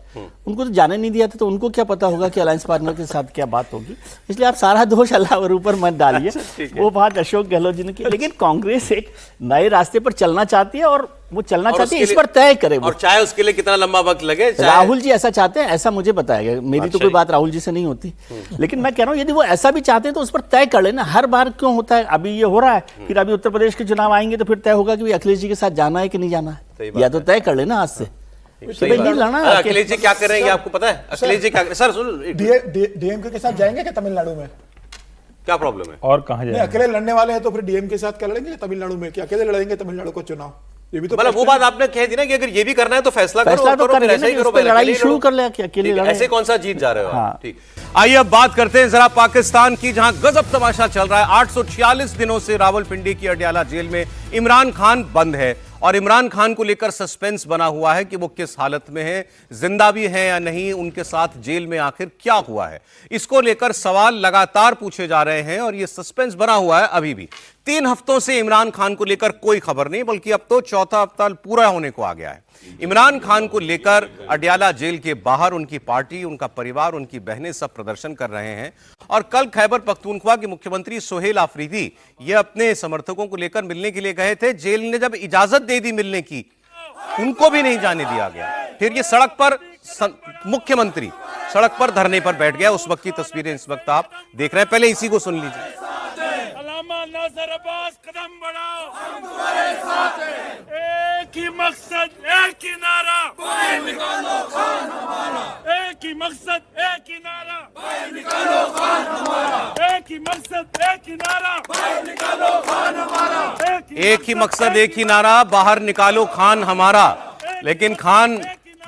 उनको तो जाने नहीं दिया था, तो उनको क्या पता होगा कि अलायंस पार्टनर के साथ क्या बात होगी। इसलिए आप सारा दोष अल्लाह और ऊपर मत डालिए। वो बात अशोक गहलोत जी ने की, लेकिन कांग्रेस एक नए रास्ते पर चलना चाहती है, और वो चलना चाहती है, इस पर तय करे वो। और चाहे उसके लिए कितना लंबा वक्त लगे। राहुल जी ऐसा चाहते हैं, ऐसा मुझे बताया गया, मेरी तो कोई बात राहुल जी से नहीं होती। लेकिन मैं कह रहा हूँ यदि वो ऐसा भी चाहते हैं तो उस पर तय कर लेना। हर बार क्यों होता है? अभी ये हो रहा है, फिर अभी उत्तर प्रदेश के चुनाव आएंगे तो फिर तय होगा कि अखिलेश जी के साथ जाना है कि नहीं जाना है, या तो तय कर लेना आज से। अखिलेश जी क्या करेंगे आपको पता है? अखिलेश जी क्या, सर डीएमके के साथ जाएंगे क्या तमिलनाडु में? क्या प्रॉब्लम है? और कहां जाएंगे? अकेले लड़ने वाले हैं तो फिर डीएमके के साथ क्या लड़ेंगे तमिलनाडु में? क्या अकेले लड़ेंगे तमिलनाडु को चुनाव? ये भी तो मतलब वो बात आपने कह दी ना कि अगर ये भी करना है तो फैसला करो, ऐसा ही करो, लड़ाई शुरू कर ले, अकेले ऐसे कौन सा जीत जा रहे हो? ठीक, आइए अब बात करते हैं जरा पाकिस्तान की, जहां गजब तमाशा चल रहा है। 846 दिनों से रावलपिंडी की अडयाला जेल में इमरान खान बंद है, और इमरान खान को लेकर सस्पेंस बना हुआ है कि वो किस हालत में है, जिंदा भी है या नहीं, उनके साथ जेल में आखिर क्या हुआ है। इसको लेकर सवाल लगातार पूछे जा रहे हैं, और यह सस्पेंस बना हुआ है अभी भी। 3 हफ्तों से इमरान खान को लेकर कोई खबर नहीं, बल्कि अब तो चौथा हफ्ता पूरा होने को आ गया है। इमरान खान को लेकर अडयाला जेल के बाहर उनकी पार्टी, उनका परिवार, उनकी बहनें सब प्रदर्शन कर रहे हैं। और कल खैबर पख्तूनख्वा के मुख्यमंत्री सोहेल आफरीदी ये अपने समर्थकों को लेकर मिलने के लिए गए थे। जेल ने जब इजाजत दे दी मिलने की, उनको भी नहीं जाने दिया गया। फिर ये सड़क पर मुख्यमंत्री सड़क पर धरने पर बैठ गया। उस वक्त की तस्वीरें इस वक्त आप देख रहे हैं, पहले इसी को सुन लीजिए। कदम बढ़ाओ, हम तुम्हारे साथ हैं। एक ही मकसद, एक ही नारा, बाहर निकालो खान हमारा। एक ही मकसद, एक ही नारा, बाहर निकालो खान हमारा। एक ही मकसद, एक ही नारा, बाहर निकालो खान हमारा। एक ही मकसद, एक ही नारा, बाहर निकालो खान हमारा। लेकिन खान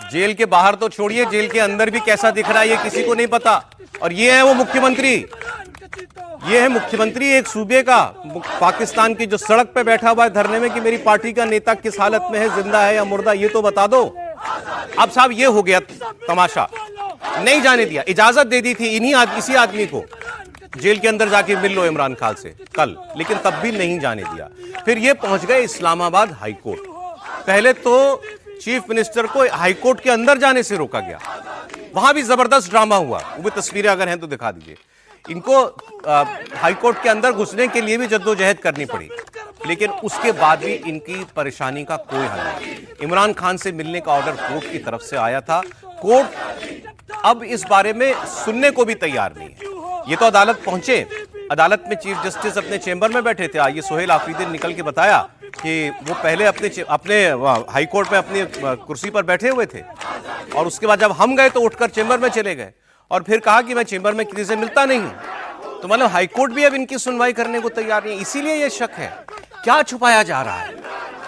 जेल के बाहर तो छोड़िए, जेल के अंदर भी कैसा दिख रहा है ये किसी को नहीं पता। और ये है वो मुख्यमंत्री, ये है मुख्यमंत्री एक सूबे का, पाकिस्तान की, जो सड़क पे बैठा हुआ है धरने में कि मेरी पार्टी का नेता किस हालत में है, जिंदा है या मुर्दा, ये तो बता दो। अब साहब ये हो गया तमाशा, नहीं जाने दिया, इजाजत दे दी थी इसी आदमी को जेल के अंदर जाके मिल लो इमरान खान से कल, लेकिन तब भी नहीं जाने दिया। फिर ये पहुंच गए इस्लामाबाद हाईकोर्ट। पहले तो चीफ मिनिस्टर को हाईकोर्ट के अंदर जाने से रोका गया, वहां भी जबरदस्त ड्रामा हुआ, वो भी तस्वीरें अगर हैं तो दिखा दीजिए। इनको हाईकोर्ट के अंदर घुसने के लिए भी जद्दोजहद करनी पड़ी, लेकिन उसके बाद भी इनकी परेशानी का कोई हल नहीं। इमरान खान से मिलने का ऑर्डर कोर्ट की तरफ से आया था, कोर्ट अब इस बारे में सुनने को भी तैयार नहीं है। ये तो अदालत पहुंचे, अदालत में चीफ जस्टिस अपने चेंबर में बैठे थे। आइए सोहेल आफरीदी ने निकल के बताया कि वो पहले अपने हाई कोर्ट में अपनी कुर्सी पर बैठे हुए थे और उसके बाद जब हम गए तो उठकर चेंबर में चले गए और फिर कहा कि मैं चेंबर में किसी से मिलता नहीं हूं। तो मतलब हाई कोर्ट भी अब इनकी सुनवाई करने को तैयार नहीं है। इसीलिए ये शक है, क्या छुपाया जा रहा है।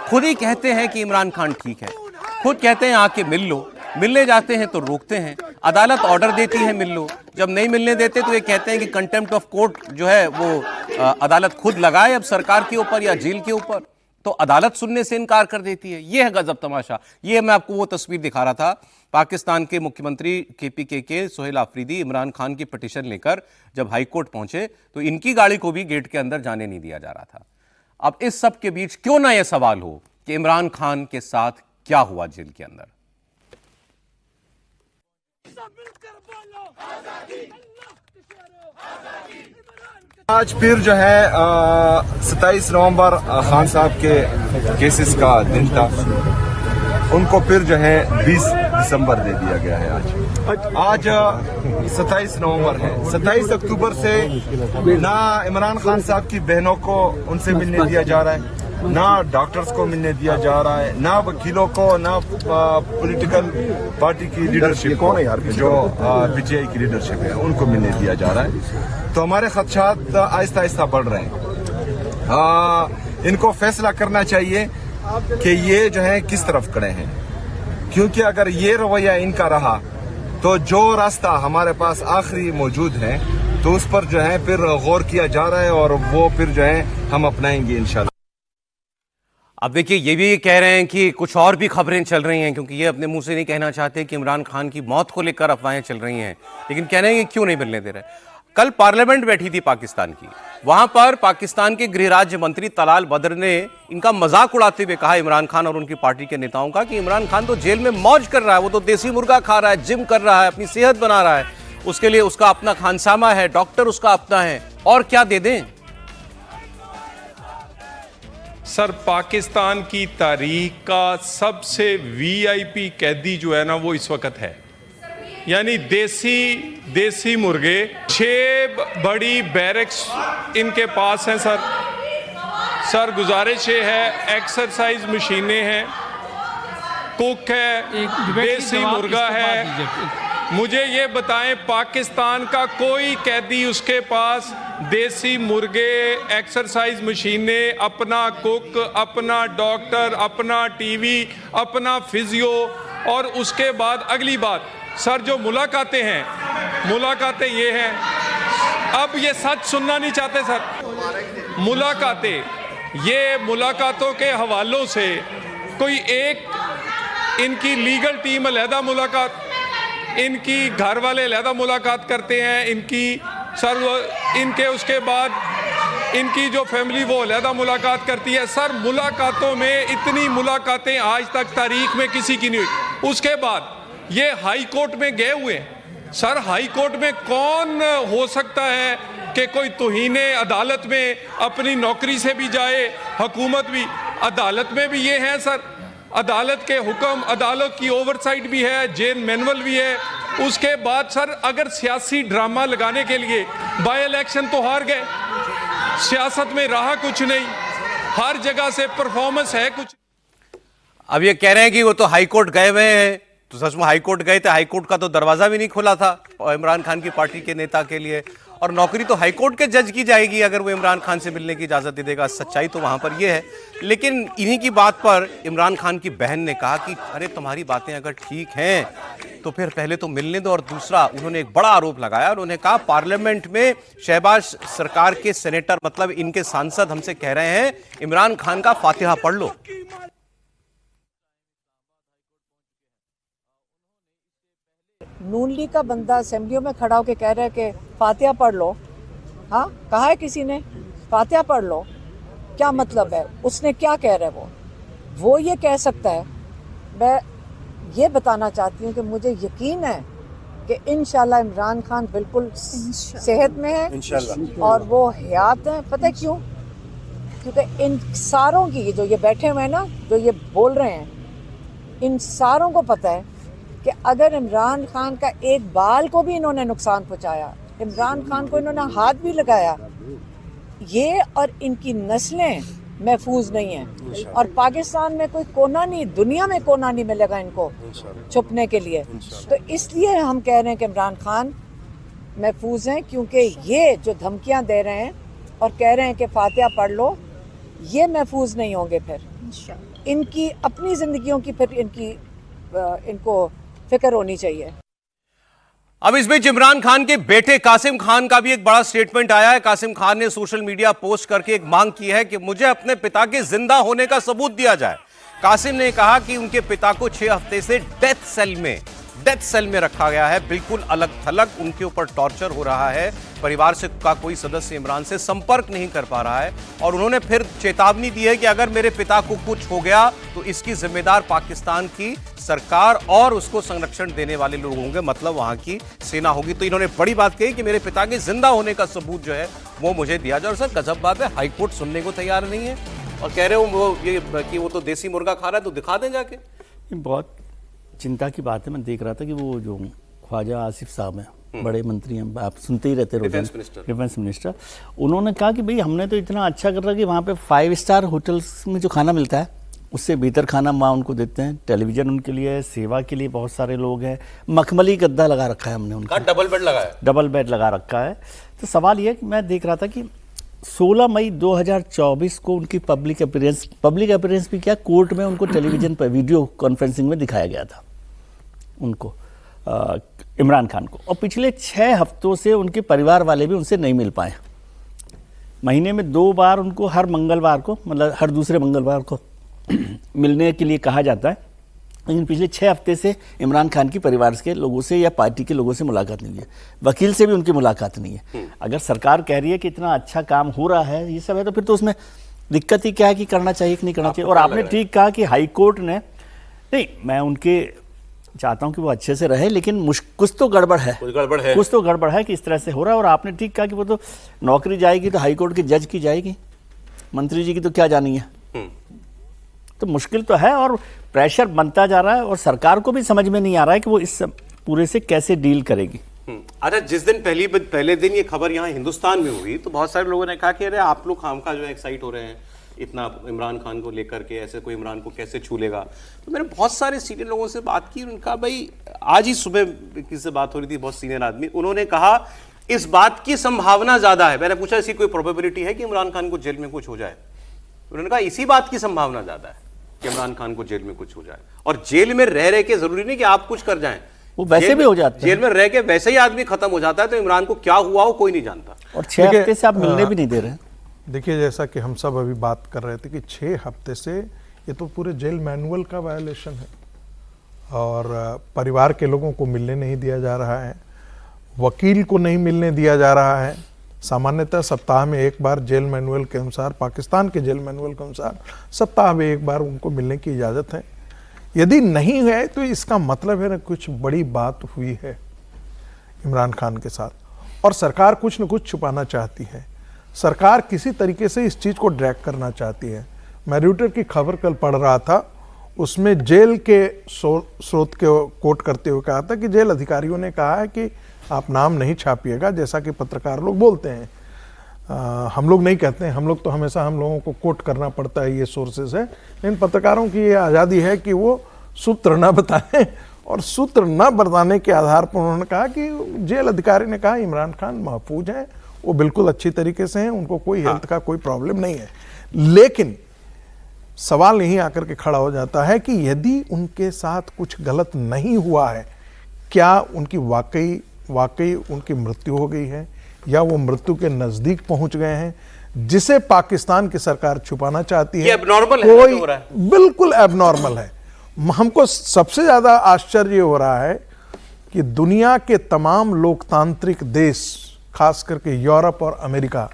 खुद ही कहते हैं कि इमरान खान ठीक है, खुद कहते हैं आके मिल लो, मिलने जाते हैं तो रोकते हैं, अदालत ऑर्डर देती है मिल लो, जब नहीं मिलने देते तो ये कहते हैं कि कंटेम्प्ट ऑफ कोर्ट जो है वो अदालत खुद लगाए अब सरकार के ऊपर या जेल के ऊपर, तो अदालत सुनने से इनकार कर देती है। ये है गजब तमाशा। ये मैं आपको वो तस्वीर दिखा रहा था, पाकिस्तान के मुख्यमंत्री KPK के सोहेल आफरीदी इमरान खान की पिटीशन लेकर जब हाईकोर्ट पहुंचे तो इनकी गाड़ी को भी गेट के अंदर जाने नहीं दिया जा रहा था। अब इस सब के बीच क्यों ना यह सवाल हो कि इमरान खान के साथ क्या हुआ जेल के अंदर। आज फिर जो है 27 नवंबर खान साहब के केसेस का दिन था, उनको फिर जो है 20 दिसंबर दे दिया गया है। आज 27 नवंबर है। 27 अक्टूबर से ना इमरान खान साहब की बहनों को उनसे मिलने दिया जा रहा है, ना डॉक्टर्स को मिलने दिया जा रहा है, ना वकीलों को, ना पॉलिटिकल पार्टी की लीडरशिप कौन है यार जो PTI की लीडरशिप है उनको मिलने दिया जा रहा है। तो हमारे खदशात आहिस्ता आहिस्ता बढ़ रहे हैं। इनको फैसला करना चाहिए कि ये जो है किस तरफ खड़े हैं, क्योंकि अगर ये रवैया इनका रहा तो जो रास्ता हमारे पास आखिरी मौजूद है तो उस पर जो है फिर गौर किया जा रहा है और वो फिर जो है हम अपनाएंगे इंशाल्लाह। अब देखिए ये भी कह रहे हैं कि कुछ और भी खबरें चल रही हैं, क्योंकि ये अपने मुंह से नहीं कहना चाहते कि इमरान खान की मौत को लेकर अफवाहें चल रही हैं, लेकिन कह रहे हैं कि क्यों नहीं मिलने दे रहे। कल पार्लियामेंट बैठी थी पाकिस्तान की, वहां पर पाकिस्तान के गृह राज्य मंत्री तलाल बद्र ने इनका मजाक उड़ाते हुए कहा इमरान खान और उनकी पार्टी के नेताओं का कि इमरान खान तो जेल में मौज कर रहा है, वो तो देसी मुर्गा खा रहा है, जिम कर रहा है, अपनी सेहत बना रहा है, उसके लिए उसका अपना खानसामा है, डॉक्टर उसका अपना है, और क्या दे दें। सर, पाकिस्तान की तारीख का सबसे VIP कैदी जो है ना वो इस वक्त है, यानी देसी मुर्गे। 6 बड़ी बैरक्स इनके पास हैं सर गुजारिश है, एक्सरसाइज मशीनें हैं, कुक है, देसी मुर्गा है। मुझे ये बताएं, पाकिस्तान का कोई कैदी उसके पास देसी मुर्गे, एक्सरसाइज मशीनें, अपना कुक, अपना डॉक्टर, अपना टीवी, अपना फिजियो, और उसके बाद अगली बात सर जो मुलाकातें हैं, मुलाकातें ये हैं, अब ये सच सुनना नहीं चाहते सर, मुलाकातें, ये मुलाकातों के हवालों से कोई एक इनकी लीगल टीम अलहदा मुलाकात, इनकी घर वाले अलहदा मुलाकात करते हैं, इनकी सर इनके उसके बाद इनकी जो फैमिली वो अलहदा मुलाकात करती है। सर मुलाकातों में इतनी मुलाकातें आज तक तारीख में किसी की नहीं हुई। उसके बाद ये हाई कोर्ट में गए हुए हैं। सर हाई कोर्ट में कौन हो सकता है कि कोई तौहीने अदालत में अपनी नौकरी से भी जाए, हुकूमत भी, अदालत में भी ये है सर, अदालत के हुक्म, अदालत की ओवरसाइट भी है, जेल मैनुअल भी है। उसके बाद सर अगर सियासी ड्रामा लगाने के लिए बाय इलेक्शन तो हार गए, सियासत में रहा कुछ नहीं, हर जगह से परफॉर्मेंस है कुछ। अब ये कह रहे हैं कि वो तो हाई कोर्ट गए हुए हैं, तो सच में हाई कोर्ट गए थे, हाई कोर्ट का तो दरवाजा भी नहीं खुला था इमरान खान की पार्टी के नेता के लिए, और नौकरी तो हाईकोर्ट के जज की जाएगी अगर वो इमरान खान से मिलने की इजाजत दे देगा। सच्चाई तो वहां पर ये है। लेकिन इन्हीं की बात पर इमरान खान की बहन ने कहा कि अरे तुम्हारी बातें अगर ठीक हैं तो फिर पहले तो मिलने दो। और दूसरा उन्होंने एक बड़ा आरोप लगाया, उन्होंने कहा पार्लियामेंट में शहबाज सरकार के सेनेटर मतलब इनके सांसद हमसे कह रहे हैं इमरान खान का फातिहा पढ़ लो। नून लीग का बंदा असेंबलियों में खड़ा होकर कह रहा है कि फातिहा पढ़ लो। हाँ, कहा है किसी ने फातिहा पढ़ लो? क्या मतलब है? उसने क्या कह रहा है? वो ये कह सकता है। मैं ये बताना चाहती हूँ कि मुझे यकीन है कि इंशाल्लाह इमरान खान बिल्कुल सेहत में है इंशाल्लाह, और वो हयात है। पता है क्यों? क्योंकि इन सारों की जो ये बैठे हुए हैं ना, जो ये बोल रहे हैं, इन सारों को पता है कि अगर इमरान खान का एक बाल को भी इन्होंने नुकसान पहुंचाया, इमरान खान को इन्होंने हाथ भी लगाया, ये और इनकी नस्लें महफूज नहीं हैं। और पाकिस्तान में कोई कोना नहीं, दुनिया में कोना नहीं मिलेगा इनको छुपने के लिए। तो इसलिए हम कह रहे हैं कि इमरान खान महफूज हैं, क्योंकि ये जो धमकियां दे रहे हैं और कह रहे हैं कि फातिहा पढ़ लो, ये महफूज नहीं होंगे। फिर इनकी अपनी जिंदगियों की फिर इनको फिक्र होनी चाहिए। अब इस बीच इमरान खान के बेटे कासिम खान का भी एक बड़ा स्टेटमेंट आया है। कासिम खान ने सोशल मीडिया पोस्ट करके एक मांग की है कि मुझे अपने पिता के जिंदा होने का सबूत दिया जाए। कासिम ने कहा कि उनके पिता को 6 हफ्ते से डेथ सेल में रखा गया है, बिल्कुल अलग थलग, उनके ऊपर टॉर्चर हो रहा है। परिवार से का कोई सदस्य इमरान से संपर्क नहीं कर पा रहा है। और उन्होंने फिर चेतावनी दी है कि अगर मेरे पिता को कुछ हो गया तो इसकी जिम्मेदार पाकिस्तान की सरकार और उसको संरक्षण देने वाले लोग होंगे, मतलब वहां की सेना होगी। तो इन्होंने बड़ी बात कही कि मेरे पिता के जिंदा होने का सबूत जो है वो मुझे दिया जाए। और सर गजब बात है, हाईकोर्ट सुनने को तैयार नहीं है और कह रहे हो वो तो देसी मुर्गा खा रहा है, तो दिखा दें जाके। बहुत चिंता की बात है। मैं देख रहा था कि वो जो ख्वाजा आसिफ साहब हैं, बड़े मंत्री हैं, आप सुनते ही रहते रोजाना, डिफेंस मिनिस्टर, उन्होंने कहा कि भाई हमने तो इतना अच्छा कर रहा कि वहाँ पे 5 स्टार होटल्स में जो खाना मिलता है उससे बेहतर खाना वहाँ उनको देते हैं। टेलीविजन उनके लिए, सेवा के लिए बहुत सारे लोग हैं। मखमली गद्दा लगा रखा है हमने उनका, डबल बेड लगा रखा है। तो सवाल ये कि मैं देख रहा था कि 16 मई 2024 को उनकी पब्लिक अपीयरेंस भी क्या, कोर्ट में उनको टेलीविजन पर वीडियो कॉन्फ्रेंसिंग में दिखाया गया था उनको, इमरान खान को। और पिछले 6 हफ्तों से उनके परिवार वाले भी उनसे नहीं मिल पाए। महीने में 2 बार उनको हर मंगलवार को, मतलब हर दूसरे मंगलवार को मिलने के लिए कहा जाता है, लेकिन पिछले 6 हफ्ते से इमरान खान की परिवार के लोगों से या पार्टी के लोगों से मुलाकात नहीं है। वकील से भी उनकी मुलाकात नहीं है। अगर सरकार कह रही है कि इतना अच्छा काम हो रहा है, ये सब है, तो फिर तो उसमें दिक्कत ही क्या है कि करना चाहिए कि नहीं करना चाहिए। और आपने ठीक कहा कि हाई कोर्ट ने, नहीं, मैं उनके चाहता हूं कि वो अच्छे से रहे, लेकिन कुछ तो गड़बड़ है, कुछ तो गड़बड़ है कि इस तरह से हो रहा है। और आपने ठीक कहा कि वो तो नौकरी जाएगी तो हाई कोर्ट के जज की जाएगी, मंत्री जी की तो क्या जानी है। तो मुश्किल तो है और प्रेशर बनता जा रहा है और सरकार को भी समझ में नहीं आ रहा है कि वो इस पूरे से कैसे डील करेगी। अच्छा, जिस दिन पहले दिन ये खबर यहाँ हिंदुस्तान में हुई तो बहुत सारे लोगों ने कहा कि अरे आप लोग खामखा जो एक्साइट हो रहे हैं इतना इमरान खान को लेकर के, ऐसे कोई इमरान को कैसे छू लेगा। तो मैंने बहुत सारे सीनियर लोगों से बात की, उनका भाई आज ही सुबह किसी से बात हो रही थी, बहुत सीनियर आदमी, उन्होंने कहा इस बात की संभावना ज्यादा है। मैंने पूछा इसकी कोई प्रोबेबिलिटी है कि इमरान खान को जेल में कुछ हो जाए? उन्होंने कहा इसी बात की संभावना ज्यादा है कि इमरान खान को जेल में कुछ हो जाए। और जेल में रह के जरूरी नहीं कि आप कुछ कर जाएं, वो वैसे भी हो जाता है। जेल में रह के वैसे ही आदमी खत्म हो जाता है। तो इमरान को क्या हुआ हो कोई नहीं जानता। और 6 हफ्ते से आप मिलने भी नहीं दे रहे हैं। देखिए, जैसा कि हम सब अभी बात कर रहे थे कि 6 हफ्ते से ये तो पूरे जेल मैनुअल का वायलेशन है। और परिवार के लोगों को मिलने नहीं दिया जा रहा है, वकील को नहीं मिलने दिया जा रहा है। सामान्यतः सप्ताह में एक बार जेल मैनुअल के अनुसार, पाकिस्तान के जेल मैनुअल के अनुसार सप्ताह में एक बार उनको मिलने की इजाज़त है। यदि नहीं है तो इसका मतलब है ना कुछ बड़ी बात हुई है इमरान खान के साथ और सरकार कुछ न कुछ छुपाना चाहती है। सरकार किसी तरीके से इस चीज़ को ड्रैग करना चाहती है। मैं रॉयटर्स की खबर कल पढ़ रहा था, उसमें जेल के स्रोत के कोट करते हुए कहा था कि जेल अधिकारियों ने कहा है कि आप नाम नहीं छापिएगा, जैसा कि पत्रकार लोग बोलते हैं। हम लोग नहीं कहते हैं, हम लोग तो हमेशा हम लोगों को कोट करना पड़ता है, ये सोर्सेज है। लेकिन पत्रकारों की ये आज़ादी है कि वो सूत्र ना बताएं और सूत्र न बरताने के आधार पर उन्होंने कहा कि जेल अधिकारी ने कहा इमरान खान महफूज हैं, वो बिल्कुल अच्छी तरीके से हैं, उनको कोई हेल्थ का कोई प्रॉब्लम नहीं है। लेकिन सवाल यही आकर के खड़ा हो जाता है कि यदि उनके साथ कुछ गलत नहीं हुआ है, क्या उनकी वाकई उनकी मृत्यु हो गई है या वो मृत्यु के नजदीक पहुंच गए हैं, जिसे पाकिस्तान की सरकार छुपाना चाहती है। ये एबनॉर्मल है, कोई हो रहा है। बिल्कुल एबनॉर्मल है। हमको सबसे ज्यादा आश्चर्य हो रहा है कि दुनिया के तमाम लोकतांत्रिक देश, खास करके यूरोप और अमेरिका,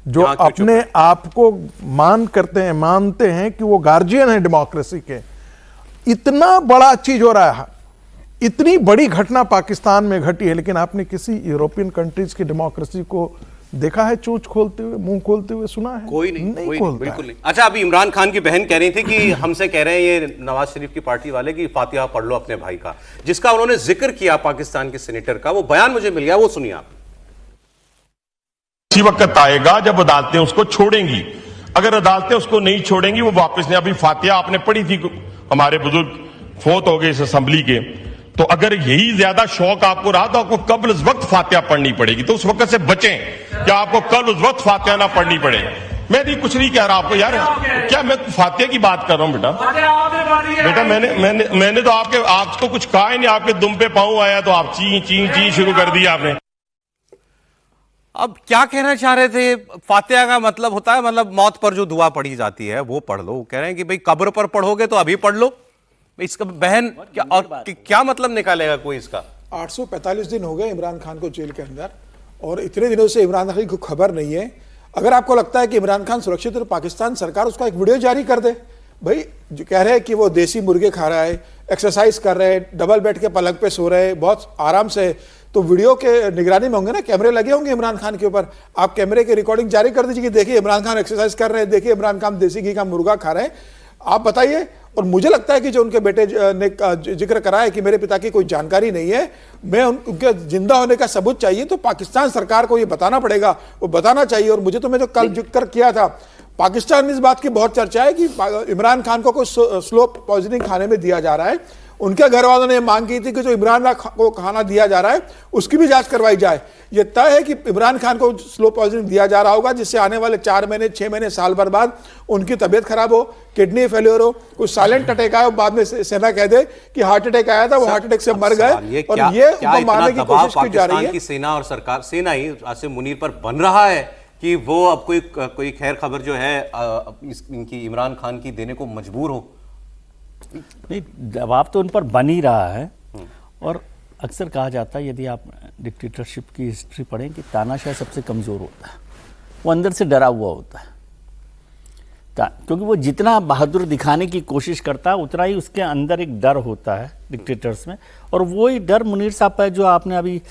जो अपने आप को मानते हैं कि वो गार्जियन है डेमोक्रेसी के, इतना बड़ा चीज हो रहा है, इतनी बड़ी घटना पाकिस्तान में घटी है, लेकिन आपने किसी यूरोपियन कंट्रीज की डेमोक्रेसी को देखा है चोंच खोलते हुए, मुंह खोलते हुए सुना है? कोई नहीं खोलता, बिल्कुल नहीं। अच्छा, अभी इमरान खान की बहन कह रही थी कि हमसे कह रहे हैं ये नवाज शरीफ की पार्टी वाले कि फातिहा पढ़ लो अपने भाई का, जिसका उन्होंने जिक्र किया पाकिस्तान के सेनेटर का, वो बयान मुझे मिल गया, वो सुनिए आप। इसी वक्त आएगा जब अदालतें उसको छोड़ेंगी। अगर अदालतें उसको नहीं छोड़ेंगी, वो वापस नहीं। अभी फातिहा आपने पढ़ी थी, हमारे बुजुर्ग फोत हो गए इस असेंबली के, तो अगर यही ज्यादा शौक आपको रहा तो आपको कल उस वक्त फातिहा पढ़नी पड़ेगी, तो उस वक्त से बचें क्या आपको कल उस वक्त फातिहा ना पढ़नी पड़े। मैं भी कुछ नहीं कह रहा आपको यार, क्या मैं फातिहा की बात कर रहा हूं बेटा मैंने तो आपको कुछ कहा ही नहीं, आपके दुम पे पांव आया तो आप ची ची ची शुरू कर दिया आपने। अब क्या कहना चाह रहे थे? फातिहा का मतलब होता है मतलब मौत पर जो दुआ पढ़ी जाती है वो पढ़ लो। कह रहे हैं कि भाई कब्र पर पढ़ोगे तो अभी पढ़ लो। इसका बहन क्या और क्या मतलब निकालेगा कोई इसका? 845 दिन हो गए इमरान खान को जेल के अंदर, और इतने दिनों से इमरान खान को खबर नहीं है। अगर आपको लगता है कि इमरान खान सुरक्षित है तो पाकिस्तान सरकार उसका एक वीडियो जारी कर दे। भाई जो कह रहे हैं कि वो देसी मुर्गे खा रहा है, एक्सरसाइज कर रहे हैं, डबल बेड के पलंग पे सो रहे हैं, बहुत आराम से, तो वीडियो के निगरानी में होंगे ना, कैमरे लगे होंगे इमरान खान के ऊपर। आप कैमरे की रिकॉर्डिंग जारी कर दीजिए कि देखिए इमरान खान एक्सरसाइज कर रहे हैं, देखिए इमरान खान देसी घी का मुर्गा खा रहे हैं, आप बताइए। और मुझे लगता है कि जो उनके बेटे ने जिक्र करा है कि मेरे पिता की कोई जानकारी नहीं है, मैं उनके जिंदा होने का सबूत चाहिए, तो पाकिस्तान सरकार को ये बताना पड़ेगा, वो बताना चाहिए। और मुझे तो मैं जो कल जिक्र किया था, पाकिस्तान में इस बात की बहुत चर्चा है कि इमरान खान को कुछ स्लो पॉइजनिंग खाने में दिया जा रहा है। उनके घर वालों ने मांग की थी कि जो इमरान को खाना दिया जा रहा है उसकी भी जांच करवाई जाए। यह तय है कि इमरान खान को स्लो पॉइजनिंग दिया जा रहा होगा, जिससे आने वाले 4 महीने 6 महीने साल भर बाद उनकी तबीयत खराब हो, किडनी फेलियर हो, कुछ साइलेंट अटैक आया, बाद में सेना कह दे कि हार्ट अटैक आया था, वो हार्ट अटैक से मर गए। और ये उनको मारने की कोशिश की जा रही है कि सेना और सरकार, सेना ही आसिम मुनीर पर बन रहा है कि वो अब कोई खैर खबर जो है इनकी इमरान खान की देने को मजबूर हो। नहीं, दबाव तो उन पर बन ही रहा है। और अक्सर कहा जाता है, यदि आप डिक्टेटरशिप की हिस्ट्री पढ़ें, कि तानाशाह सबसे कमज़ोर होता है, वो अंदर से डरा हुआ होता है, क्योंकि वो जितना बहादुर दिखाने की कोशिश करता है उतना ही उसके अंदर एक डर होता है डिक्टेटर्स में। और वही डर मुनीर साहब पर जो आपने अभी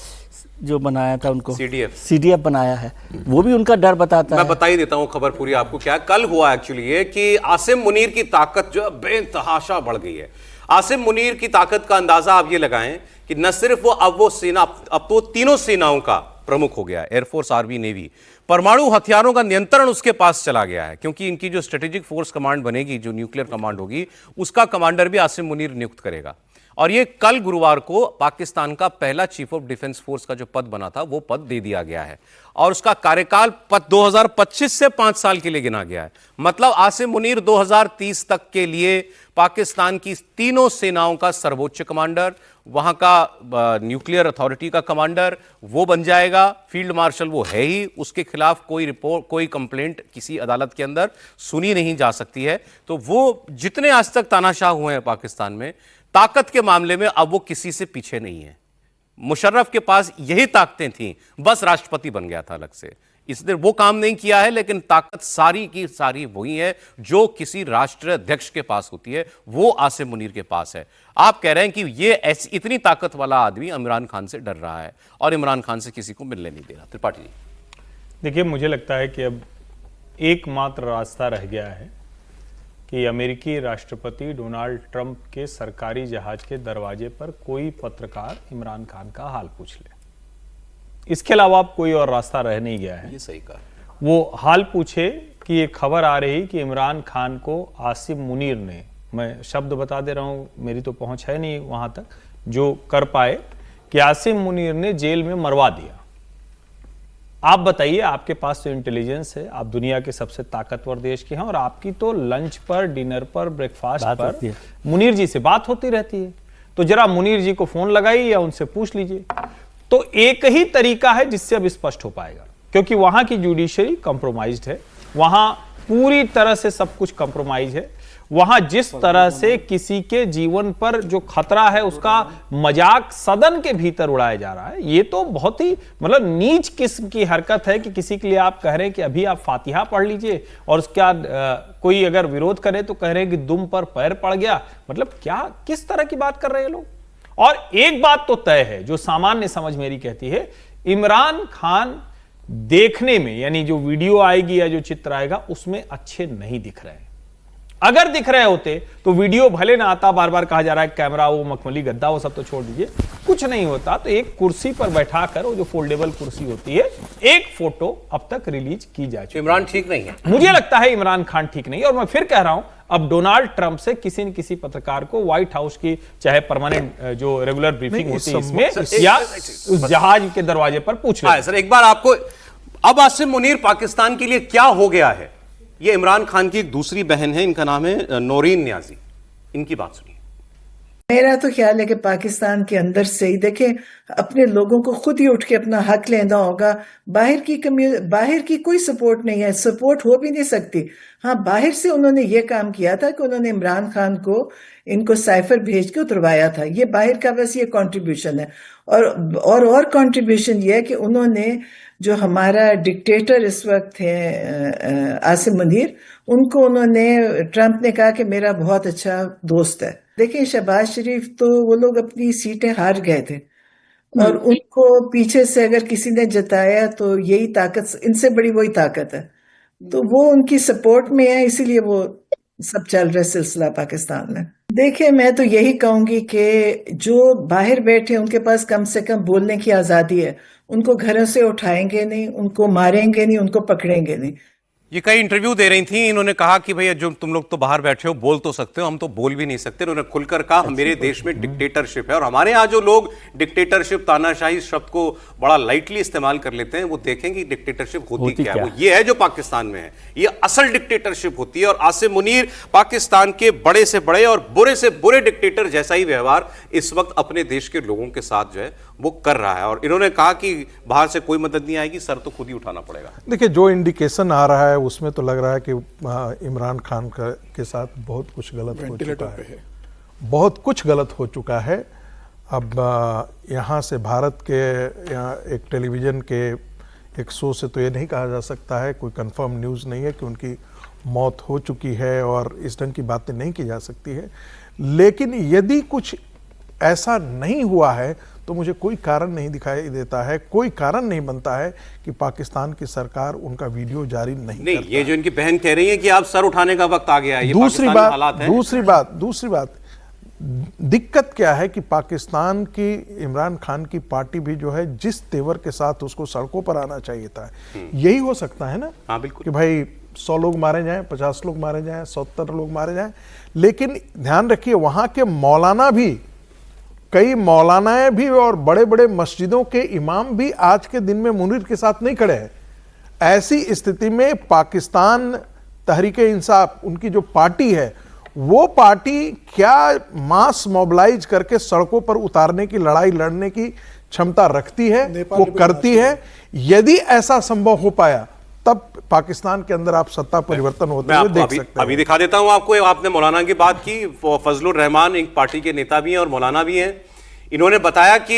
जो बनाया था उनको सीडीएफ बनाया है, वो भी उनका डर बताता है। मैं बता ही देता हूं खबर पूरी आपको। क्या कल हुआ एक्चुअली ये कि आसिम मुनीर की ताकत जो है बेतहाशा बढ़ गई है। आसिम मुनीर की ताकत का अंदाजा आप ये लगाएं कि न सिर्फ वो सेना, अब तो तीनों सेनाओं का प्रमुख हो गया, एयरफोर्स, आर्मी, नेवी। परमाणु हथियारों का नियंत्रण उसके पास चला गया है, क्योंकि इनकी जो स्ट्रेटेजिक फोर्स कमांड बनेगी, जो न्यूक्लियर कमांड होगी, उसका कमांडर भी आसिम मुनीर नियुक्त करेगा। और ये कल गुरुवार को पाकिस्तान का पहला चीफ ऑफ डिफेंस फोर्स का जो पद बना था वो पद दे दिया गया है, और उसका कार्यकाल 2025 से 5 साल के लिए गिना गया है। मतलब आसिम मुनीर 2030 तक के लिए पाकिस्तान की तीनों सेनाओं का सर्वोच्च कमांडर, वहां का न्यूक्लियर अथॉरिटी का कमांडर वो बन जाएगा। फील्ड मार्शल वो है ही, उसके खिलाफ कोई रिपोर्ट, कोई कंप्लेंट किसी अदालत के अंदर सुनी नहीं जा सकती है। तो वो जितने आज तक तानाशाह हुए हैं पाकिस्तान में, ताकत के मामले में अब वो किसी से पीछे नहीं है। मुशर्रफ के पास यही ताकतें थीं, बस राष्ट्रपति बन गया था अलग से, इसने वो काम नहीं किया है। लेकिन ताकत सारी की सारी वही है जो किसी राष्ट्र अध्यक्ष के पास होती है, वो आसिम मुनीर के पास है। आप कह रहे हैं कि ये ऐसी इतनी ताकत वाला आदमी इमरान खान से डर रहा है और इमरान खान से किसी को मिलने नहीं दे रहा। त्रिपाठी जी, देखिए, मुझे लगता है कि अब एकमात्र रास्ता रह गया है कि अमेरिकी राष्ट्रपति डोनाल्ड ट्रंप के सरकारी जहाज के दरवाजे पर कोई पत्रकार इमरान खान का हाल पूछ ले। इसके अलावा अब कोई और रास्ता रह नहीं गया है। ये सही कहा। वो हाल पूछे कि ये खबर आ रही कि इमरान खान को आसिम मुनीर ने, मैं शब्द बता दे रहा हूं, मेरी तो पहुंच है नहीं वहां तक, जो कर पाए कि आसिम मुनीर ने जेल में मरवा दिया। आप बताइए, आपके पास तो इंटेलिजेंस है, आप दुनिया के सबसे ताकतवर देश के हैं और आपकी तो लंच पर, डिनर पर, ब्रेकफास्ट पर मुनीर जी से बात होती रहती है। तो जरा मुनीर जी को फोन लगाइए या उनसे पूछ लीजिए। तो एक ही तरीका है जिससे अब स्पष्ट हो पाएगा, क्योंकि वहां की जुडिशरी कंप्रोमाइज्ड है, वहां पूरी तरह से सब कुछ कंप्रोमाइज है। वहां जिस तरह से किसी के जीवन पर जो खतरा है उसका मजाक सदन के भीतर उड़ाया जा रहा है, ये तो बहुत ही मतलब नीच किस्म की हरकत है कि किसी के लिए आप कह रहे हैं कि अभी आप फातिहा पढ़ लीजिए और उसके बाद कोई अगर विरोध करे तो कह रहे हैं कि दुम पर पैर पड़ गया। मतलब क्या, किस तरह की बात कर रहे हैं लोग। और एक बात तो तय है जो सामान्य समझ मेरी कहती है, इमरान खान देखने में, यानी जो वीडियो आएगी या जो चित्र आएगा उसमें अच्छे नहीं दिख रहे हैं। अगर दिख रहे होते तो वीडियो भले ना आता, बार बार कहा जा रहा है कैमरा, वो मखमली गद्दा, वो सब तो छोड़ दीजिए, कुछ नहीं होता तो एक कुर्सी पर बैठाकर, वो जो फोल्डेबल कुर्सी होती है, एक फोटो अब तक रिलीज की जा चुकी है। इमरान ठीक नहीं है, मुझे लगता है इमरान खान ठीक नहीं है। और मैं फिर कह रहा हूं, अब डोनाल्ड ट्रंप से किसी न किसी पत्रकार को व्हाइट हाउस की चाहे परमानेंट जो रेगुलर ब्रीफिंग होती है इसमें या उस जहाज के दरवाजे पर पूछ लें। सर एक बार आपको, अब आसिम मुनीर पाकिस्तान के लिए क्या हो गया है? ये इमरान खान की एक दूसरी बहन है, इनका नाम है नौरीन न्याजी, इनकी बात सुनिए। मेरा तो ख्याल है कि पाकिस्तान के अंदर से ही देखें, अपने लोगों को खुद ही उठ के अपना हक लेना होगा। बाहर की कोई सपोर्ट नहीं है, सपोर्ट हो भी नहीं सकती। हाँ, बाहर से उन्होंने ये काम किया था कि उन्होंने इमरान खान को इनको साइफर भेज के उतरवाया था, ये बाहर का बस ये कंट्रीब्यूशन है। और कंट्रीब्यूशन ये है कि उन्होंने जो हमारा डिक्टेटर इस वक्त है आसिम मुनीर, उनको उन्होंने, ट्रंप ने कहा कि मेरा बहुत अच्छा दोस्त है। देखिए शहबाज शरीफ तो वो लोग अपनी सीटें हार गए थे और उनको पीछे से अगर किसी ने जताया तो यही ताकत, इनसे बड़ी वही ताकत है, तो वो उनकी सपोर्ट में है, इसीलिए वो सब चल रहा है सिलसिला पाकिस्तान में। देखिए मैं तो यही कहूंगी कि जो बाहर बैठे उनके पास कम से कम बोलने की आजादी है, उनको घरों से उठाएंगे नहीं, उनको मारेंगे नहीं, उनको पकड़ेंगे नहीं। ये कई इंटरव्यू दे रही थी, इन्होंने कहा कि भैया जो तुम लोग तो बाहर बैठे हो बोल तो सकते हो, हम तो बोल भी नहीं सकते। उन्होंने खुलकर कहा मेरे देश में डिक्टेटरशिप है, और हमारे यहाँ जो लोग डिक्टेटरशिप, तानाशाही शब्द को बड़ा लाइटली इस्तेमाल कर लेते हैं, वो देखें कि डिक्टेटरशिप होती क्या है। वो ये है जो पाकिस्तान में है, ये असल डिक्टेटरशिप होती है। और आसिम मुनीर पाकिस्तान के बड़े से बड़े और बुरे से बुरे डिक्टेटर जैसा ही व्यवहार इस वक्त अपने देश के लोगों के साथ जो है वो कर रहा है। और इन्होंने कहा कि बाहर से कोई मदद नहीं आएगी, सर तो खुद ही उठाना पड़ेगा। देखिए जो इंडिकेशन आ रहा है उसमें तो लग रहा है कि इमरान खान के साथ बहुत कुछ गलत हो चुका है, बहुत कुछ गलत हो चुका है। अब यहाँ से भारत के एक टेलीविज़न के एक शो से तो ये नहीं कहा जा सकता है, कोई कंफर्म न्यूज़ नहीं है कि उनकी मौत हो चुकी है और इस ढंग की बातें नहीं की जा सकती है। लेकिन यदि कुछ ऐसा नहीं हुआ है तो मुझे कोई कारण नहीं दिखाई देता है, कोई कारण नहीं बनता है कि पाकिस्तान की सरकार उनका वीडियो जारी नहीं करता। ये जो इनकी बहन कह रही है कि आप सर उठाने का वक्त आ गया है, ये दूसरी बात, दूसरी बात दिक्कत क्या है कि पाकिस्तान की इमरान खान की पार्टी भी जो है जिस तेवर के साथ उसको सड़कों पर आना चाहिए था, यही हो सकता है ना। हाँ बिल्कुल, कि भाई 100 लोग मारे जाएं, 50 लोग मारे जाएं, 70 लोग मारे जाएं। लेकिन ध्यान रखिए वहां के मौलाना भी, कई मौलानाएं भी और बड़े बड़े मस्जिदों के इमाम भी आज के दिन में मुनीर के साथ नहीं खड़े हैं। ऐसी स्थिति में पाकिस्तान तहरीक-ए-इंसाफ, उनकी जो पार्टी है, वो पार्टी क्या मास मोबिलाइज करके सड़कों पर उतारने की, लड़ाई लड़ने की क्षमता रखती है, वो करती है। यदि ऐसा संभव हो पाया तब पाकिस्तान के अंदर आप सत्ता परिवर्तन होते हुए देख सकते हैं। अभी दिखा देता हूं आपको। आपने मौलाना की बात की, फजलुर रहमान एक पार्टी के नेता भी हैं और मौलाना भी हैं। इन्होंने बताया कि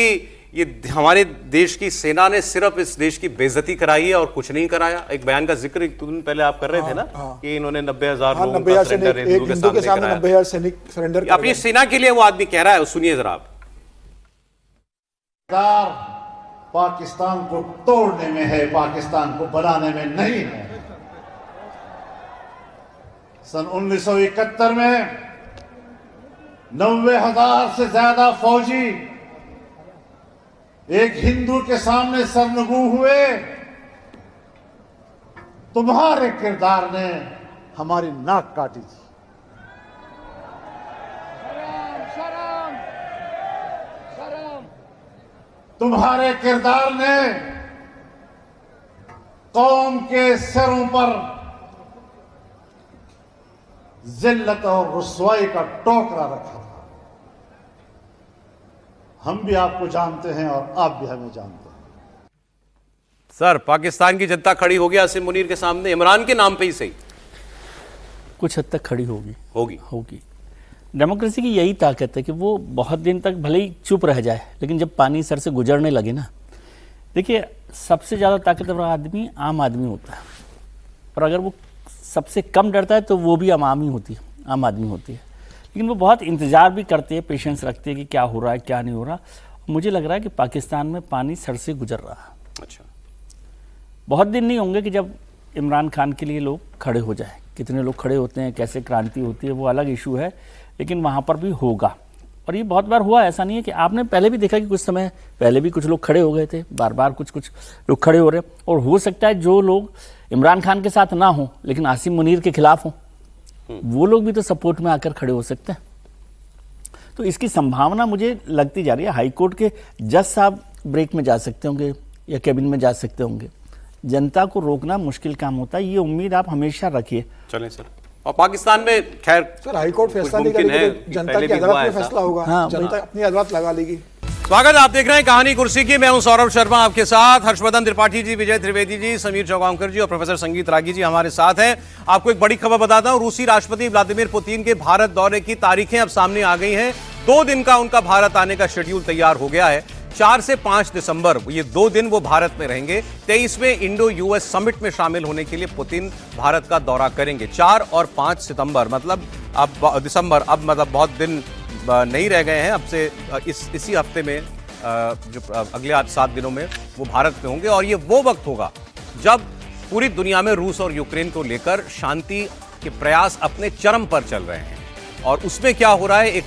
ये हमारे देश की सेना ने सिर्फ इस देश की बेइज्जती कराई है और कुछ नहीं कराया। एक बयान का जिक्र एक दिन पहले आप कर रहे थे ना, कि इन्होंने 90,000 लोगों का सरेंडर हिंदू के सामने 90,000 सैनिक सरेंडर अपनी सेना के लिए वो आदमी कह रहा है। सुनिए जरा आप। पाकिस्तान को तोड़ने में है, पाकिस्तान को बनाने में नहीं है। सन 1971 में 90,000 से ज्यादा फौजी एक हिंदू के सामने सरनगू हुए। तुम्हारे किरदार ने हमारी नाक काटी थी। तुम्हारे किरदार ने कौम के सिरों पर जिल्लत और रुसवाई का टोकरा रखा था। हम भी आपको जानते हैं और आप भी हमें जानते हैं। सर, पाकिस्तान की जनता खड़ी होगी आसिम मुनीर के सामने, इमरान के नाम पे ही सही, कुछ हद तक खड़ी होगी होगी। डेमोक्रेसी की यही ताकत है कि वो बहुत दिन तक भले ही चुप रह जाए, लेकिन जब पानी सर से गुजरने लगे ना, देखिए सबसे ज़्यादा ताकतवर आदमी आम आदमी होता है, और अगर वो सबसे कम डरता है तो वो भी आम आदमी होती है। लेकिन वो बहुत इंतज़ार भी करते हैं, पेशेंस रखते हैं कि क्या हो रहा है क्या नहीं हो रहा। मुझे लग रहा है कि पाकिस्तान में पानी सर से गुजर रहा है। अच्छा, बहुत दिन नहीं होंगे कि जब इमरान खान के लिए लोग खड़े हो जाए। कितने लोग खड़े होते हैं, कैसे क्रांति होती है, वो अलग इशू है, लेकिन वहाँ पर भी होगा। और ये बहुत बार हुआ, ऐसा नहीं है कि आपने पहले भी देखा कि कुछ समय पहले भी कुछ लोग खड़े हो गए थे, बार बार कुछ लोग खड़े हो रहे हैं। और हो सकता है जो लोग इमरान खान के साथ ना हों लेकिन आसिम मुनीर के खिलाफ हों, वो लोग भी तो सपोर्ट में आकर खड़े हो सकते हैं। तो इसकी संभावना मुझे लगती जा रही है। हाईकोर्ट के जज साहब ब्रेक में जा सकते होंगे या कैबिन में जा सकते होंगे। जनता को रोकना मुश्किल काम होता है, ये उम्मीद आप हमेशा रखिए। चलें सर। और पाकिस्तान में खैर सर हाईकोर्ट फैसला नहीं करेगी तो जनता की अदालत में फैसला होगा। जनता अपनी अदालत लगा लेगी। स्वागत, आप देख रहे हैं कहानी कुर्सी की। मैं हूं सौरभ शर्मा आपके साथ। हर्षवर्धन त्रिपाठी जी, विजय त्रिवेदी जी, समीर चौगांवकर जी और प्रोफेसर संगीत रागी जी हमारे साथ हैं। आपको एक बड़ी खबर बताता हूं, रूसी राष्ट्रपति व्लादिमीर पुतिन के भारत दौरे की तारीखें अब सामने आ गई हैं। 2 दिन का उनका भारत आने का शेड्यूल तैयार हो गया है। 4 से 5 दिसंबर, ये 2 दिन वो भारत में रहेंगे। 23वें इंडो यूएस समिट में शामिल होने के लिए पुतिन भारत का दौरा करेंगे। 4 और 5 सितंबर मतलब अब दिसंबर, अब मतलब बहुत दिन नहीं रह गए हैं। अब से इसी हफ्ते में जो अगले 7 दिनों में वो भारत में होंगे। और ये वो वक्त होगा जब पूरी दुनिया में रूस और यूक्रेन को लेकर शांति के प्रयास अपने चरम पर चल रहे हैं। और उसमें क्या हो रहा है,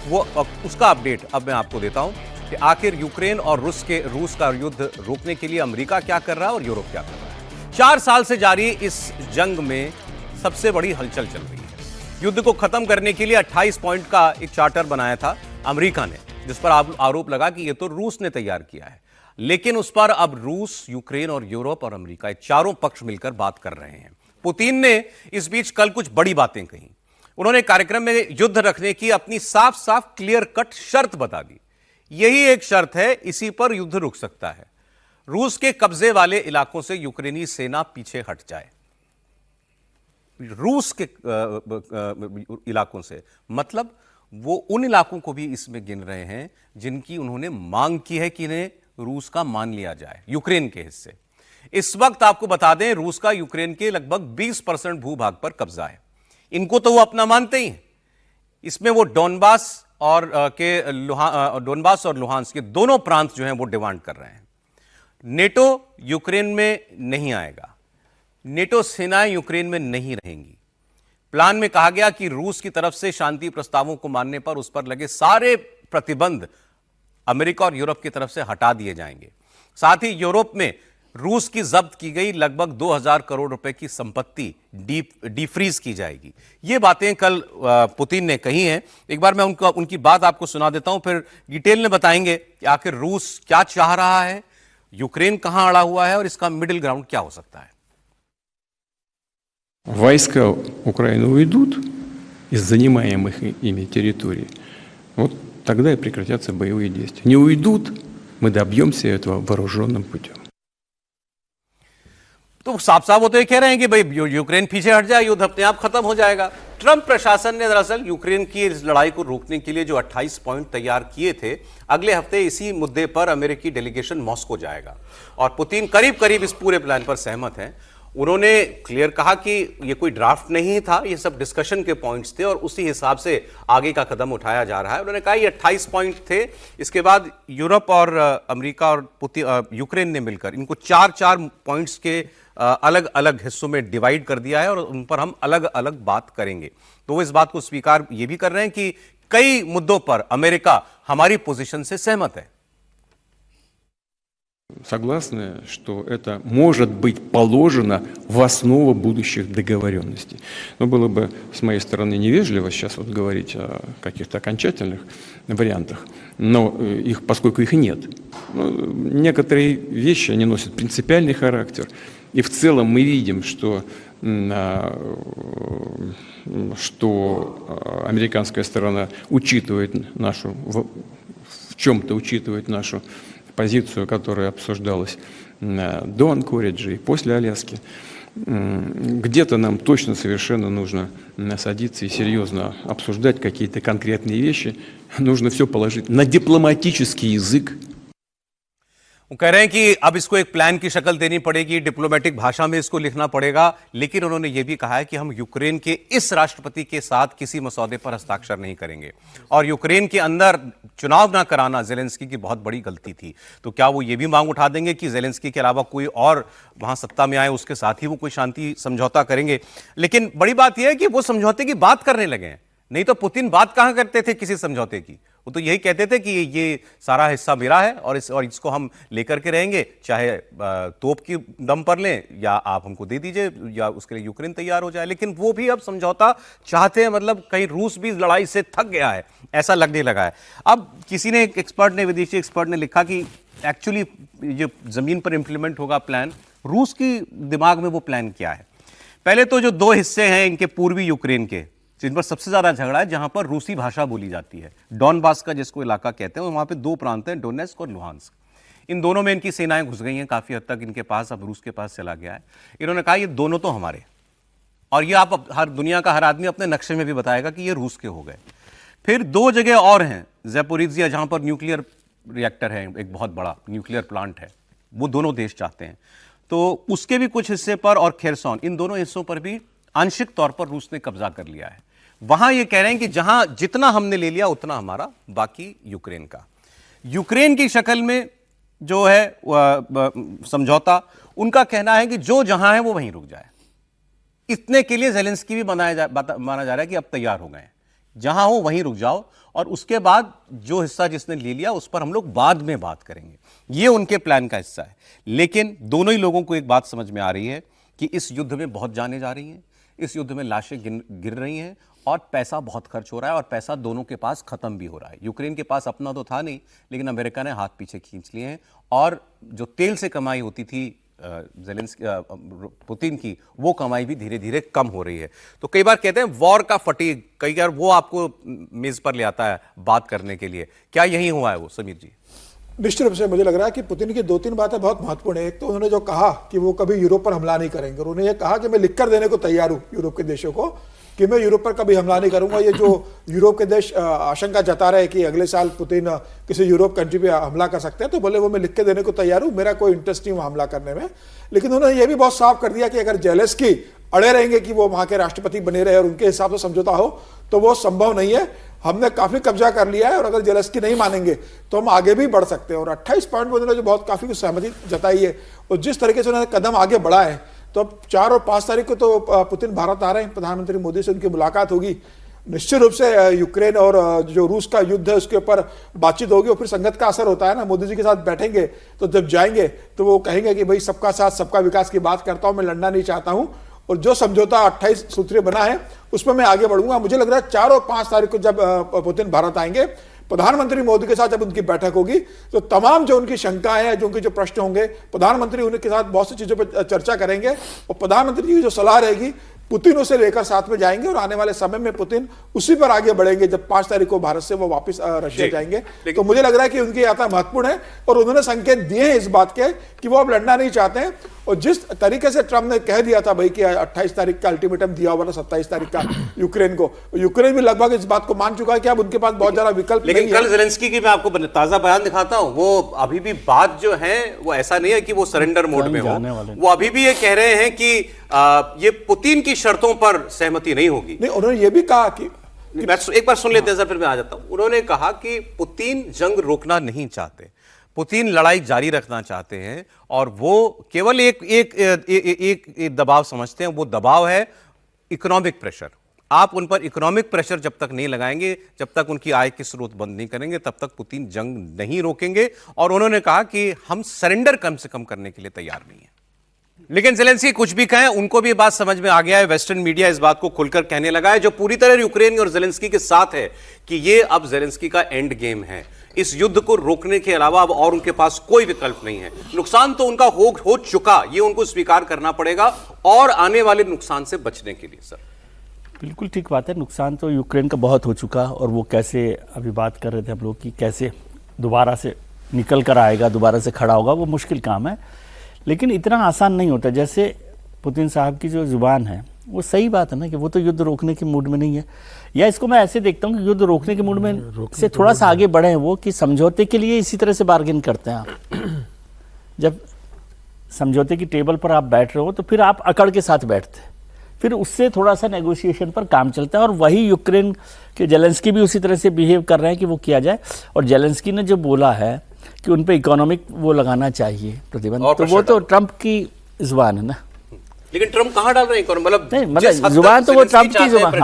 उसका अपडेट अब मैं आपको देता हूं कि आखिर यूक्रेन और रूस का युद्ध रोकने के लिए अमेरिका क्या कर रहा है और यूरोप क्या कर रहा है। 4 साल से जारी इस जंग में सबसे बड़ी हलचल चल रही है। युद्ध को खत्म करने के लिए 28 पॉइंट का एक चार्टर बनाया था अमेरिका ने, जिस पर आरोप लगा कि यह तो रूस ने तैयार किया है। लेकिन उस पर अब रूस, यूक्रेन और यूरोप और अमेरिका, ये चारों पक्ष मिलकर बात कर रहे हैं। पुतिन ने इस बीच कल कुछ बड़ी बातें कही। उन्होंने कार्यक्रम में युद्ध रखने की अपनी साफ साफ क्लियर कट शर्त बता दी। यही एक शर्त है, इसी पर युद्ध रुक सकता है। रूस के कब्जे वाले इलाकों से यूक्रेनी सेना पीछे हट जाए। रूस के इलाकों से मतलब वो उन इलाकों को भी इसमें गिन रहे हैं जिनकी उन्होंने मांग की है कि इन्हें रूस का मान लिया जाए, यूक्रेन के हिस्से। इस वक्त आपको बता दें, रूस का यूक्रेन के लगभग 20% भूभाग पर कब्जा है। इनको तो वो अपना मानते ही हैं। इसमें वो डोनबास और लुहांस्क के दोनों प्रांत जो हैं वो डिमांड कर रहे हैं। नेटो यूक्रेन में नहीं आएगा, नेटो सेनाएं यूक्रेन में नहीं रहेंगी। प्लान में कहा गया कि रूस की तरफ से शांति प्रस्तावों को मानने पर उस पर लगे सारे प्रतिबंध अमेरिका और यूरोप की तरफ से हटा दिए जाएंगे। साथ ही यूरोप में रूस की जब्त की गई लगभग 2000 करोड़ रुपए की संपत्ति डीफ्रीज की जाएगी। ये बातें कल पुतिन ने कही हैं। एक बार मैं उनकी बात आपको सुना देता हूं, फिर डिटेल में बताएंगे कि आखिर रूस क्या चाह रहा है, यूक्रेन कहां अड़ा हुआ है और इसका मिडिल ग्राउंड क्या हो सकता है। Войска Украины уйдут из занимаемых ими территорий, вот тогда и прекратятся боевые действия. Не уйдут, мы добьемся этого вооруженным путем. तो साफ साफ वो तो ये कह रहे हैं कि भाई यूक्रेन पीछे हट जाए, युद्ध अपने आप खत्म हो जाएगा। ट्रंप प्रशासन ने दरअसल यूक्रेन की इस लड़ाई को रोकने के लिए जो 28 पॉइंट तैयार किए थे, अगले हफ्ते इसी मुद्दे पर अमेरिकी डेलीगेशन मॉस्को जाएगा। और पुतिन करीब करीब इस पूरे प्लान पर सहमत हैं। उन्होंने क्लियर कहा कि ये कोई ड्राफ्ट नहीं था, ये सब डिस्कशन के पॉइंट्स थे और उसी हिसाब से आगे का कदम उठाया जा रहा है। उन्होंने कहा ये 28 पॉइंट थे। इसके बाद यूरोप और अमेरिका और यूक्रेन ने मिलकर इनको 4-4 पॉइंट्स के अलग अलग हिस्सों में डिवाइड कर दिया है और उन पर हम अलग अलग बात करेंगे। तो वो इस बात को स्वीकार ये भी कर रहे हैं कि कई मुद्दों पर अमेरिका हमारी पोजीशन से सहमत है। Согласны, что это может быть положено в основу будущих договоренностей. Но было бы с моей стороны невежливо сейчас вот говорить о каких-то окончательных вариантах, но поскольку их нет, некоторые вещи, они носят принципиальный характер. И в целом мы видим, что американская сторона учитывает нашу, в чем-то учитывает нашу позицию, которая обсуждалась до Анкориджа и после Аляски. Где-то нам точно совершенно нужно садиться и серьезно обсуждать какие-то конкретные вещи. Нужно все положить на дипломатический язык. वो कह रहे हैं कि अब इसको एक प्लान की शक्ल देनी पड़ेगी, डिप्लोमेटिक भाषा में इसको लिखना पड़ेगा, लेकिन उन्होंने ये भी कहा है कि हम यूक्रेन के इस राष्ट्रपति के साथ किसी मसौदे पर हस्ताक्षर नहीं करेंगे। और यूक्रेन के अंदर चुनाव ना कराना जेलेंस्की की बहुत बड़ी गलती थी। तो क्या वो ये भी मांग उठा देंगे कि जेलेंस्की के अलावा कोई और वहां सत्ता में आए, उसके साथ ही वो कोई शांति समझौता करेंगे? लेकिन बड़ी बात यह है कि वो समझौते की बात करने लगे हैं। नहीं तो पुतिन बात कहां करते थे किसी समझौते की? वो तो यही कहते थे कि ये सारा हिस्सा मेरा है और इसको हम लेकर के रहेंगे, चाहे तोप की दम पर लें या आप हमको दे दीजिए या उसके लिए यूक्रेन तैयार हो जाए। लेकिन वो भी अब समझौता चाहते हैं, मतलब कहीं रूस भी लड़ाई से थक गया है ऐसा लगने लगा है। अब किसी ने, एक एक्सपर्ट ने, विदेशी एक्सपर्ट ने लिखा कि एक्चुअली जो जमीन पर इंप्लीमेंट होगा प्लान, रूस की दिमाग में वो प्लान क्या है? पहले तो जो दो हिस्से हैं इनके पूर्वी यूक्रेन के, जिन पर सबसे ज्यादा झगड़ा है, जहां पर रूसी भाषा बोली जाती है, डॉनबास का जिसको इलाका कहते हैं, वहां पे दो प्रांत हैं, डोनेस्क और लुहांस्क। इन दोनों में इनकी सेनाएं घुस गई हैं काफी हद तक इनके पास, अब रूस के पास चला गया है। इन्होंने कहा ये दोनों तो हमारे, और ये आप हर दुनिया का हर आदमी अपने नक्शे में भी बताएगा कि ये रूस के हो गए। फिर दो जगह और हैं, ज़ैपोरिज़िया जहां पर न्यूक्लियर रिएक्टर है, एक बहुत बड़ा न्यूक्लियर प्लांट है, वो दोनों देश चाहते हैं, तो उसके भी कुछ हिस्से पर, और खेरसौन, इन दोनों हिस्सों पर भी आंशिक तौर पर रूस ने कब्जा कर लिया है। वहां ये कह रहे हैं कि जहां जितना हमने ले लिया उतना हमारा, बाकी यूक्रेन का। यूक्रेन की शक्ल में जो है समझौता, उनका कहना है कि जो जहां है वो वहीं रुक जाए। इतने के लिए जेलेंस्की भी माना जा रहा है कि अब तैयार हो गए, जहां हो वहीं रुक जाओ, और उसके बाद जो हिस्सा जिसने ले लिया उस पर हम लोग बाद में बात करेंगे। ये उनके प्लान का हिस्सा है। लेकिन दोनों ही लोगों को एक बात समझ में आ रही है कि इस युद्ध में बहुत जाने जा रही हैं, इस युद्ध में लाशें गिर रही हैं, और पैसा बहुत खर्च हो रहा है, और पैसा दोनों के पास खत्म भी हो रहा है। यूक्रेन के पास अपना तो था नहीं, लेकिन अमेरिका ने हाथ पीछे खींच लिए हैं, और जो तेल से कमाई होती थी पुतिन की, वो कमाई भी धीरे धीरे कम हो रही है। तो कई बार कहते हैं वॉर का फटीग, कई बार वो आपको मेज पर ले आता है बात करने के लिए। क्या यही हुआ है वो, समीर जी? निश्चित रूप से मुझे लग रहा है कि पुतिन की दो तीन बातें बहुत महत्वपूर्ण है। एक तो उन्होंने जो कहा कि वो कभी यूरोप पर हमला नहीं करेंगे, और उन्होंने ये कहा कि मैं लिखकर देने को तैयार हूं यूरोप के देशों को कि मैं यूरोप पर कभी हमला नहीं करूंगा। ये जो यूरोप के देश आशंका जता रहे कि अगले साल पुतिन किसी यूरोप कंट्री पे हमला कर सकते हैं, तो बोले वो मैं लिख के देने को तैयार हूं, मेरा कोई इंटरेस्ट नहीं हमला करने में। लेकिन उन्होंने ये भी बहुत साफ कर दिया कि अगर जेलेंस्की अड़े रहेंगे कि वो वहां के राष्ट्रपति बने रहे और उनके हिसाब से समझौता हो, तो वो संभव नहीं है। हमने काफी कब्जा कर लिया है, और अगर जेलेंस्की नहीं मानेंगे तो हम आगे भी बढ़ सकते हैं। और 28 पॉइंट में उन्होंने जो बहुत काफी सहमति जताई है, और जिस तरीके से उन्होंने कदम आगे बढ़ा है, तो अब 4 और 5 तारीख को तो पुतिन भारत आ रहे हैं, प्रधानमंत्री मोदी से उनकी मुलाकात होगी। निश्चित रूप से यूक्रेन और जो रूस का युद्ध है उसके ऊपर बातचीत होगी, और फिर संगत का असर होता है ना। मोदी जी के साथ बैठेंगे तो जब जाएंगे तो वो कहेंगे कि भाई सबका साथ सबका विकास की बात करता हूं, मैं लड़ना नहीं चाहता हूं, और जो समझौता 28 सूत्रीय बना है उसमें मैं आगे बढ़ूंगा। मुझे लग रहा है 4 और 5 तारीख को जब पुतिन भारत आएंगे, प्रधानमंत्री मोदी के साथ जब उनकी बैठक होगी, तो तमाम जो उनकी शंकाएं हैं, जो उनके जो प्रश्न होंगे, प्रधानमंत्री उनके साथ बहुत सी चीजों पर चर्चा करेंगे, और प्रधानमंत्री की जो सलाह रहेगी पुतिन उसे लेकर साथ में जाएंगे, और आने वाले समय में पुतिन उसी पर आगे बढ़ेंगे जब 5 तारीख को भारत से वो वापस रशिया जाएंगे। तो मुझे लग रहा है कि उनकी यात्रा महत्वपूर्ण है, और उन्होंने संकेत दिए हैं इस बात के कि वो अब लड़ना नहीं चाहते हैं। और जिस तरीके से ट्रंप ने कह दिया था भाई कि 28 तारीख का अल्टीमेटम दिया हुआ था 27 तारीख का यूक्रेन को, यूक्रेन भी लगभग इस बात को मान चुका है कि अब उनके पास बहुत ज्यादा विकल्प नहीं है। लेकिन कल जेलेंस्की की मैं आपको ताजा बयान दिखाता हूं, वो अभी भी बात जो है वो ऐसा नहीं है कि वो सरेंडर मोड में हो, वो अभी भी ये कह रहे हैं कि ये पुतिन की शर्तों पर सहमति नहीं होगी। नहीं, उन्होंने ये भी कहा कि एक बार सुन लेते हैं सर, फिर मैं आ जाता हूं। उन्होंने कहा कि पुतिन जंग रोकना नहीं चाहते, पुतिन लड़ाई जारी रखना चाहते हैं, और वो केवल एक दबाव समझते हैं, वो दबाव है इकोनॉमिक प्रेशर। आप उन पर इकोनॉमिक प्रेशर जब तक नहीं लगाएंगे, जब तक उनकी आय के स्रोत बंद नहीं करेंगे, तब तक पुतिन जंग नहीं रोकेंगे। और उन्होंने कहा कि हम सरेंडर कम से कम करने के लिए तैयार नहीं है। लेकिन जेलेंस्की कुछ भी कहें, उनको भी बात समझ में आ गया है, वेस्टर्न मीडिया इस बात को खुलकर कहने लगा है, जो पूरी तरह यूक्रेन और जेलेंस्की के साथ है, कि ये अब जेलेंस्की का एंड गेम है। इस युद्ध को रोकने के अलावा अब और उनके पास कोई विकल्प नहीं है। नुकसान तो उनका हो चुका, ये उनको स्वीकार करना पड़ेगा और आने वाले नुकसान से बचने के लिए। सर बिल्कुल ठीक बात है, नुकसान तो यूक्रेन का बहुत हो चुका और वो कैसे, अभी बात कर रहे थे हम लोग कि कैसे दोबारा से निकल कर आएगा, दोबारा से खड़ा होगा, वो मुश्किल काम है। लेकिन इतना आसान नहीं होता। जैसे पुतिन साहब की जो जुबान है वो सही बात है ना कि वो तो युद्ध रोकने के मूड में नहीं है, या इसको मैं ऐसे देखता हूँ कि युद्ध रोकने के मूड में से थोड़ा सा आगे बढ़े हैं वो, कि समझौते के लिए इसी तरह से बार्गेन करते हैं आप। जब समझौते की टेबल पर आप बैठ रहे हो तो फिर आप अकड़ के साथ बैठते हैं, फिर उससे थोड़ा सा नेगोशिएशन पर काम चलता है। और वही यूक्रेन के जेलेंस्की भी उसी तरह से बिहेव कर रहे हैं कि वो किया जाए। और जेलेंस्की ने जो बोला है कि उन पे इकोनॉमिक वो लगाना चाहिए प्रतिबंध, तो वो तो ट्रंप की जुबान है ना। लेकिन ट्रंप कहाँ डाल रहे हैं? मतलब जुबान तो वो ट्रंप की जुबान,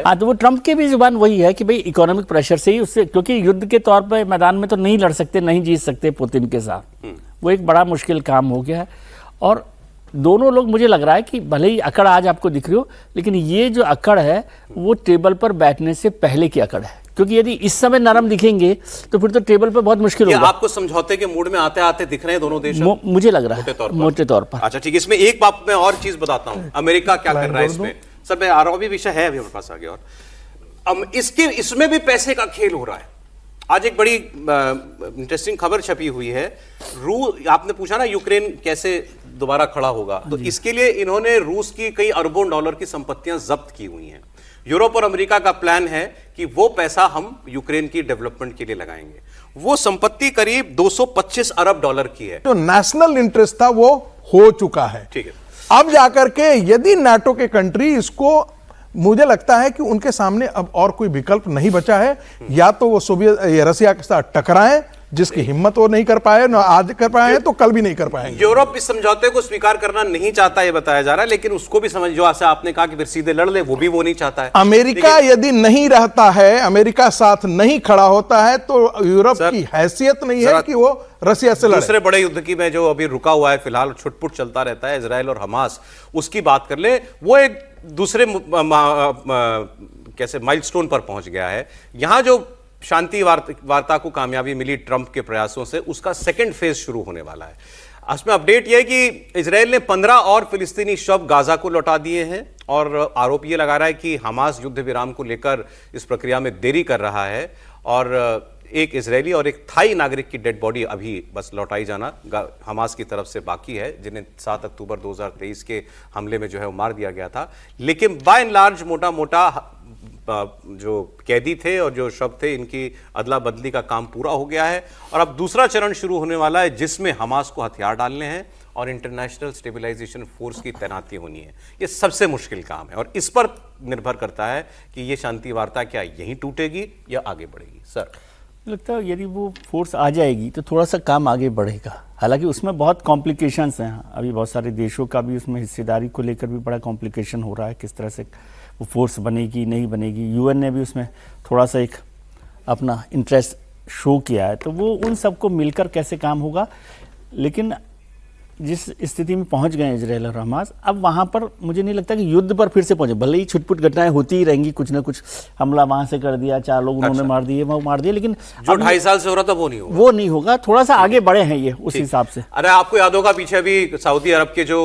हाँ तो वो ट्रंप की भी जुबान वही है कि भाई इकोनॉमिक प्रेशर से ही उससे, क्योंकि युद्ध के तौर पर मैदान में तो नहीं लड़ सकते, नहीं जीत सकते पुतिन के साथ, वो एक बड़ा मुश्किल काम हो गया है। और दोनों लोग, मुझे लग रहा है कि भले ही अकड़ आज आपको दिख रही हो, लेकिन ये जो अकड़ है वो टेबल पर बैठने से पहले की अकड़ है। क्योंकि यदि इस समय नरम दिखेंगे तो फिर तो टेबल पर बहुत मुश्किल होगा। आपको समझौते के मूड में आते आते दिख रहे हैं दोनों देश? मुझे लग रहा है मोटे तौर पर। अच्छा ठीक है, इसमें एक बात मैं और चीज बताता हूं, अमेरिका क्या कर रहा है इसमें। सर मैं आरोपी विषय है अभी हमारे पास आगे, और इसमें भी पैसे का खेल हो रहा है। आज एक बड़ी इंटरेस्टिंग खबर छपी हुई है। आपने पूछा ना यूक्रेन कैसे दोबारा खड़ा होगा, तो इसके लिए इन्होंने रूस की कई अरबों डॉलर की संपत्तियां जब्त की हुई हैं। यूरोप और अमेरिका का प्लान है कि वो पैसा हम यूक्रेन की डेवलपमेंट के लिए लगाएंगे। वो संपत्ति करीब 225 अरब डॉलर की है। जो नेशनल इंटरेस्ट था वो हो चुका है। ठीक है, अब जाकर के यदि नाटो के कंट्री इसको, मुझे लगता है कि उनके सामने अब और कोई विकल्प नहीं बचा है, या तो वो रसिया के साथ टकराएं, जिसकी हिम्मत वो नहीं कर पाए, ना आज कर पाए हैं तो कल भी नहीं कर पाएंगे। यूरोप इस समझौते को स्वीकार करना नहीं चाहता ये बताया जा रहा है, लेकिन उसको भी समझ, जो आपने कहा कि फिर सीधे लड़ ले, वो भी वो नहीं चाहता है। अमेरिका यदि नहीं रहता है, अमेरिका साथ नहीं खड़ा होता है, तो यूरोप की हैसियत नहीं है कि वो रसिया से लड़े। दूसरे बड़े युद्ध की में जो अभी रुका हुआ है फिलहाल, छुटपुट चलता रहता है, इजराइल और हमास, उसकी बात कर ले। वो एक दूसरे कैसे माइलस्टोन पर पहुंच गया है। यहां जो शांति वार्ता को कामयाबी मिली ट्रंप के प्रयासों से, उसका सेकंड फेज शुरू होने वाला है। उसमें अपडेट यह है कि इजराइल ने 15 और फिलिस्तीनी शव गाजा को लौटा दिए हैं, और आरोप यह लगा रहा है कि हमास युद्ध विराम को लेकर इस प्रक्रिया में देरी कर रहा है, और एक इजरायली और एक थाई नागरिक की डेड बॉडी अभी बस लौटाई जाना हमास की तरफ से बाकी है, जिन्हें 7 अक्टूबर 2023 के हमले में जो है वो मार दिया गया था। लेकिन बाय एंड लार्ज मोटा मोटा जो कैदी थे और जो शव थे, इनकी अदला बदली का काम पूरा हो गया है, और अब दूसरा चरण शुरू होने वाला है, जिसमें हमास को हथियार डालने हैं और इंटरनेशनल स्टेबलाइजेशन फोर्स की तैनाती होनी है। ये सबसे मुश्किल काम है, और इस पर निर्भर करता है कि ये शांति वार्ता क्या यहीं टूटेगी या आगे बढ़ेगी। सर लगता है यदि वो फोर्स आ जाएगी तो थोड़ा सा काम आगे बढ़ेगा। हालांकि उसमें बहुत कॉम्प्लिकेशंस हैं, अभी बहुत सारे देशों का भी उसमें हिस्सेदारी को लेकर भी बड़ा कॉम्प्लिकेशन हो रहा है, किस तरह से वो फोर्स बनेगी नहीं बनेगी। यूएन ने भी उसमें थोड़ा सा एक अपना इंटरेस्ट शो किया है, तो वो उन सबको मिलकर कैसे काम होगा। लेकिन जिस स्थिति में पहुंच गए इजराइल और हमास, अब वहां पर मुझे नहीं लगता कि युद्ध पर फिर से पहुंचे। भले ही छुटपुट घटनाएं होती ही रहेंगी, कुछ ना कुछ हमला वहां से कर दिया, 4 लोग उन्होंने मार दिए, वो मार दिए, लेकिन जो 2.5 साल से हो रहा था वो नहीं होगा। थोड़ा सा आगे बढ़े हैं ये उस हिसाब से। अरे आपको याद होगा पीछे भी सऊदी अरब के जो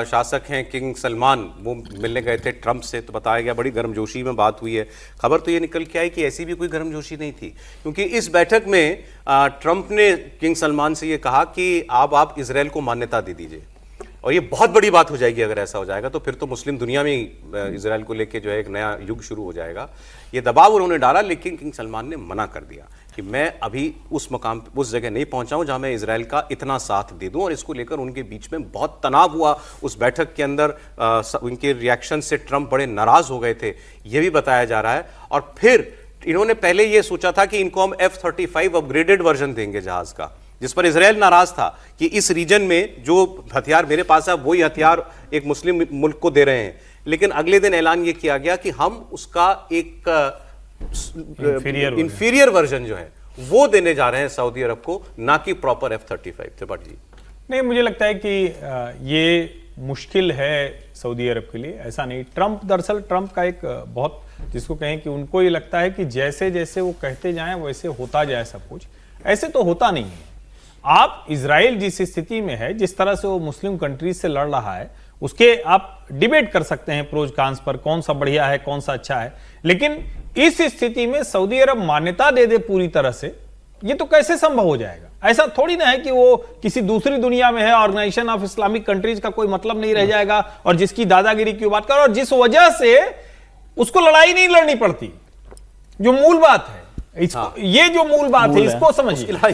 शासक हैं किंग सलमान, वो मिलने गए थे ट्रंप से, तो बताया गया बड़ी गर्मजोशी में बात हुई है। खबर तो ये निकल के आई कि ऐसी भी कोई गर्मजोशी नहीं थी, क्योंकि इस बैठक में ट्रंप ने किंग सलमान से ये कहा कि आप इजराइल को मान्यता दे दीजिए, और ये बहुत बड़ी बात हो जाएगी अगर ऐसा हो जाएगा, तो फिर तो मुस्लिम दुनिया में इजराइल को लेके जो है एक नया युग शुरू हो जाएगा। ये दबाव उन्होंने डाला, लेकिन किंग सलमान ने मना कर दिया कि मैं अभी उस मकाम उस जगह नहीं पहुंचा हूं जहां मैं इजराइल का इतना साथ दे दूं। और इसको लेकर उनके बीच में बहुत तनाव हुआ उस बैठक के अंदर। उनके रिएक्शन से ट्रंप बड़े नाराज हो गए थे, ये भी बताया जा रहा है। और फिर इन्होंने पहले ये सोचा था कि इनको हम F-35 अपग्रेडेड वर्जन देंगे जहाज का, जिस पर इजराइल नाराज था कि इस रीजन में जो हथियार मेरे पास है वही हथियार एक मुस्लिम मुल्क को दे रहे हैं। लेकिन अगले दिन ऐलान ये किया गया कि हम उसका एक इंफीरियर वर्जन जो है वो देने जा रहे हैं सऊदी अरब को, ना कि प्रॉपर F-35। त्रिपाठी जी, नहीं, मुझे लगता है कि ये मुश्किल है सऊदी अरब के लिए, ऐसा नहीं। दरअसल ट्रंप का एक बहुत जिसको कहें कि उनको ये लगता है कि जैसे जैसे वो कहते जाएं वैसे होता जाए सब कुछ। ऐसे तो होता नहीं है। आप इजराइल जिस स्थिति में है, जिस तरह से वो मुस्लिम कंट्रीज से लड़ रहा है, उसके आप डिबेट कर सकते हैं प्रोज कांस पर, कौन सा बढ़िया है कौन सा अच्छा है, लेकिन इस स्थिति में सऊदी अरब मान्यता दे दे पूरी तरह से, ये तो कैसे संभव हो जाएगा? ऐसा थोड़ी ना है कि वो किसी दूसरी दुनिया में है, ऑर्गेनाइजेशन ऑफ इस्लामिक कंट्रीज का कोई मतलब नहीं रह जाएगा और जिसकी दादागिरी की बात कर, और जिस वजह से उसको लड़ाई नहीं लड़नी पड़ती, जो मूल बात है ये जो मूल बात है इसको समझिए। भाई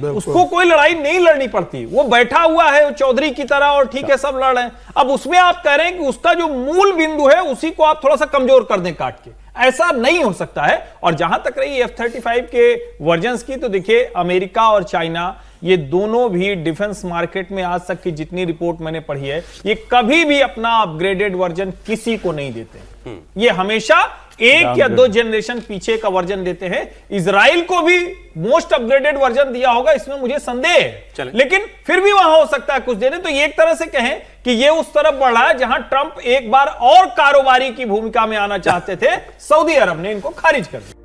उसको कोई लड़ाई नहीं लड़नी पड़ती, वो बैठा हुआ है चौधरी की तरह और ठीक है सब लड़ रहे हैं। अब उसमें आप कह रहे हैं कि उसका जो मूल बिंदु है उसी को आप थोड़ा सा कमजोर कर दें काट के, ऐसा नहीं हो सकता है। और जहां तक रही F-35 के वर्जन्स की, तो देखिए अमेरिका और चाइना ये दोनों भी डिफेंस मार्केट में आज तक की जितनी रिपोर्ट मैंने पढ़ी है, ये कभी भी अपना अपग्रेडेड वर्जन किसी को नहीं देते। ये हमेशा एक या दो जनरेशन पीछे का वर्जन देते हैं। इजराइल को भी मोस्ट अपग्रेडेड वर्जन दिया होगा, इसमें मुझे संदेह है, लेकिन फिर भी वहां हो सकता है कुछ देने। तो ये एक तरह से कहें कि ये उस तरफ बढ़ रहा है जहां ट्रंप एक बार और कारोबारी की भूमिका में आना चाहते थे, सऊदी अरब ने इनको खारिज कर दिया।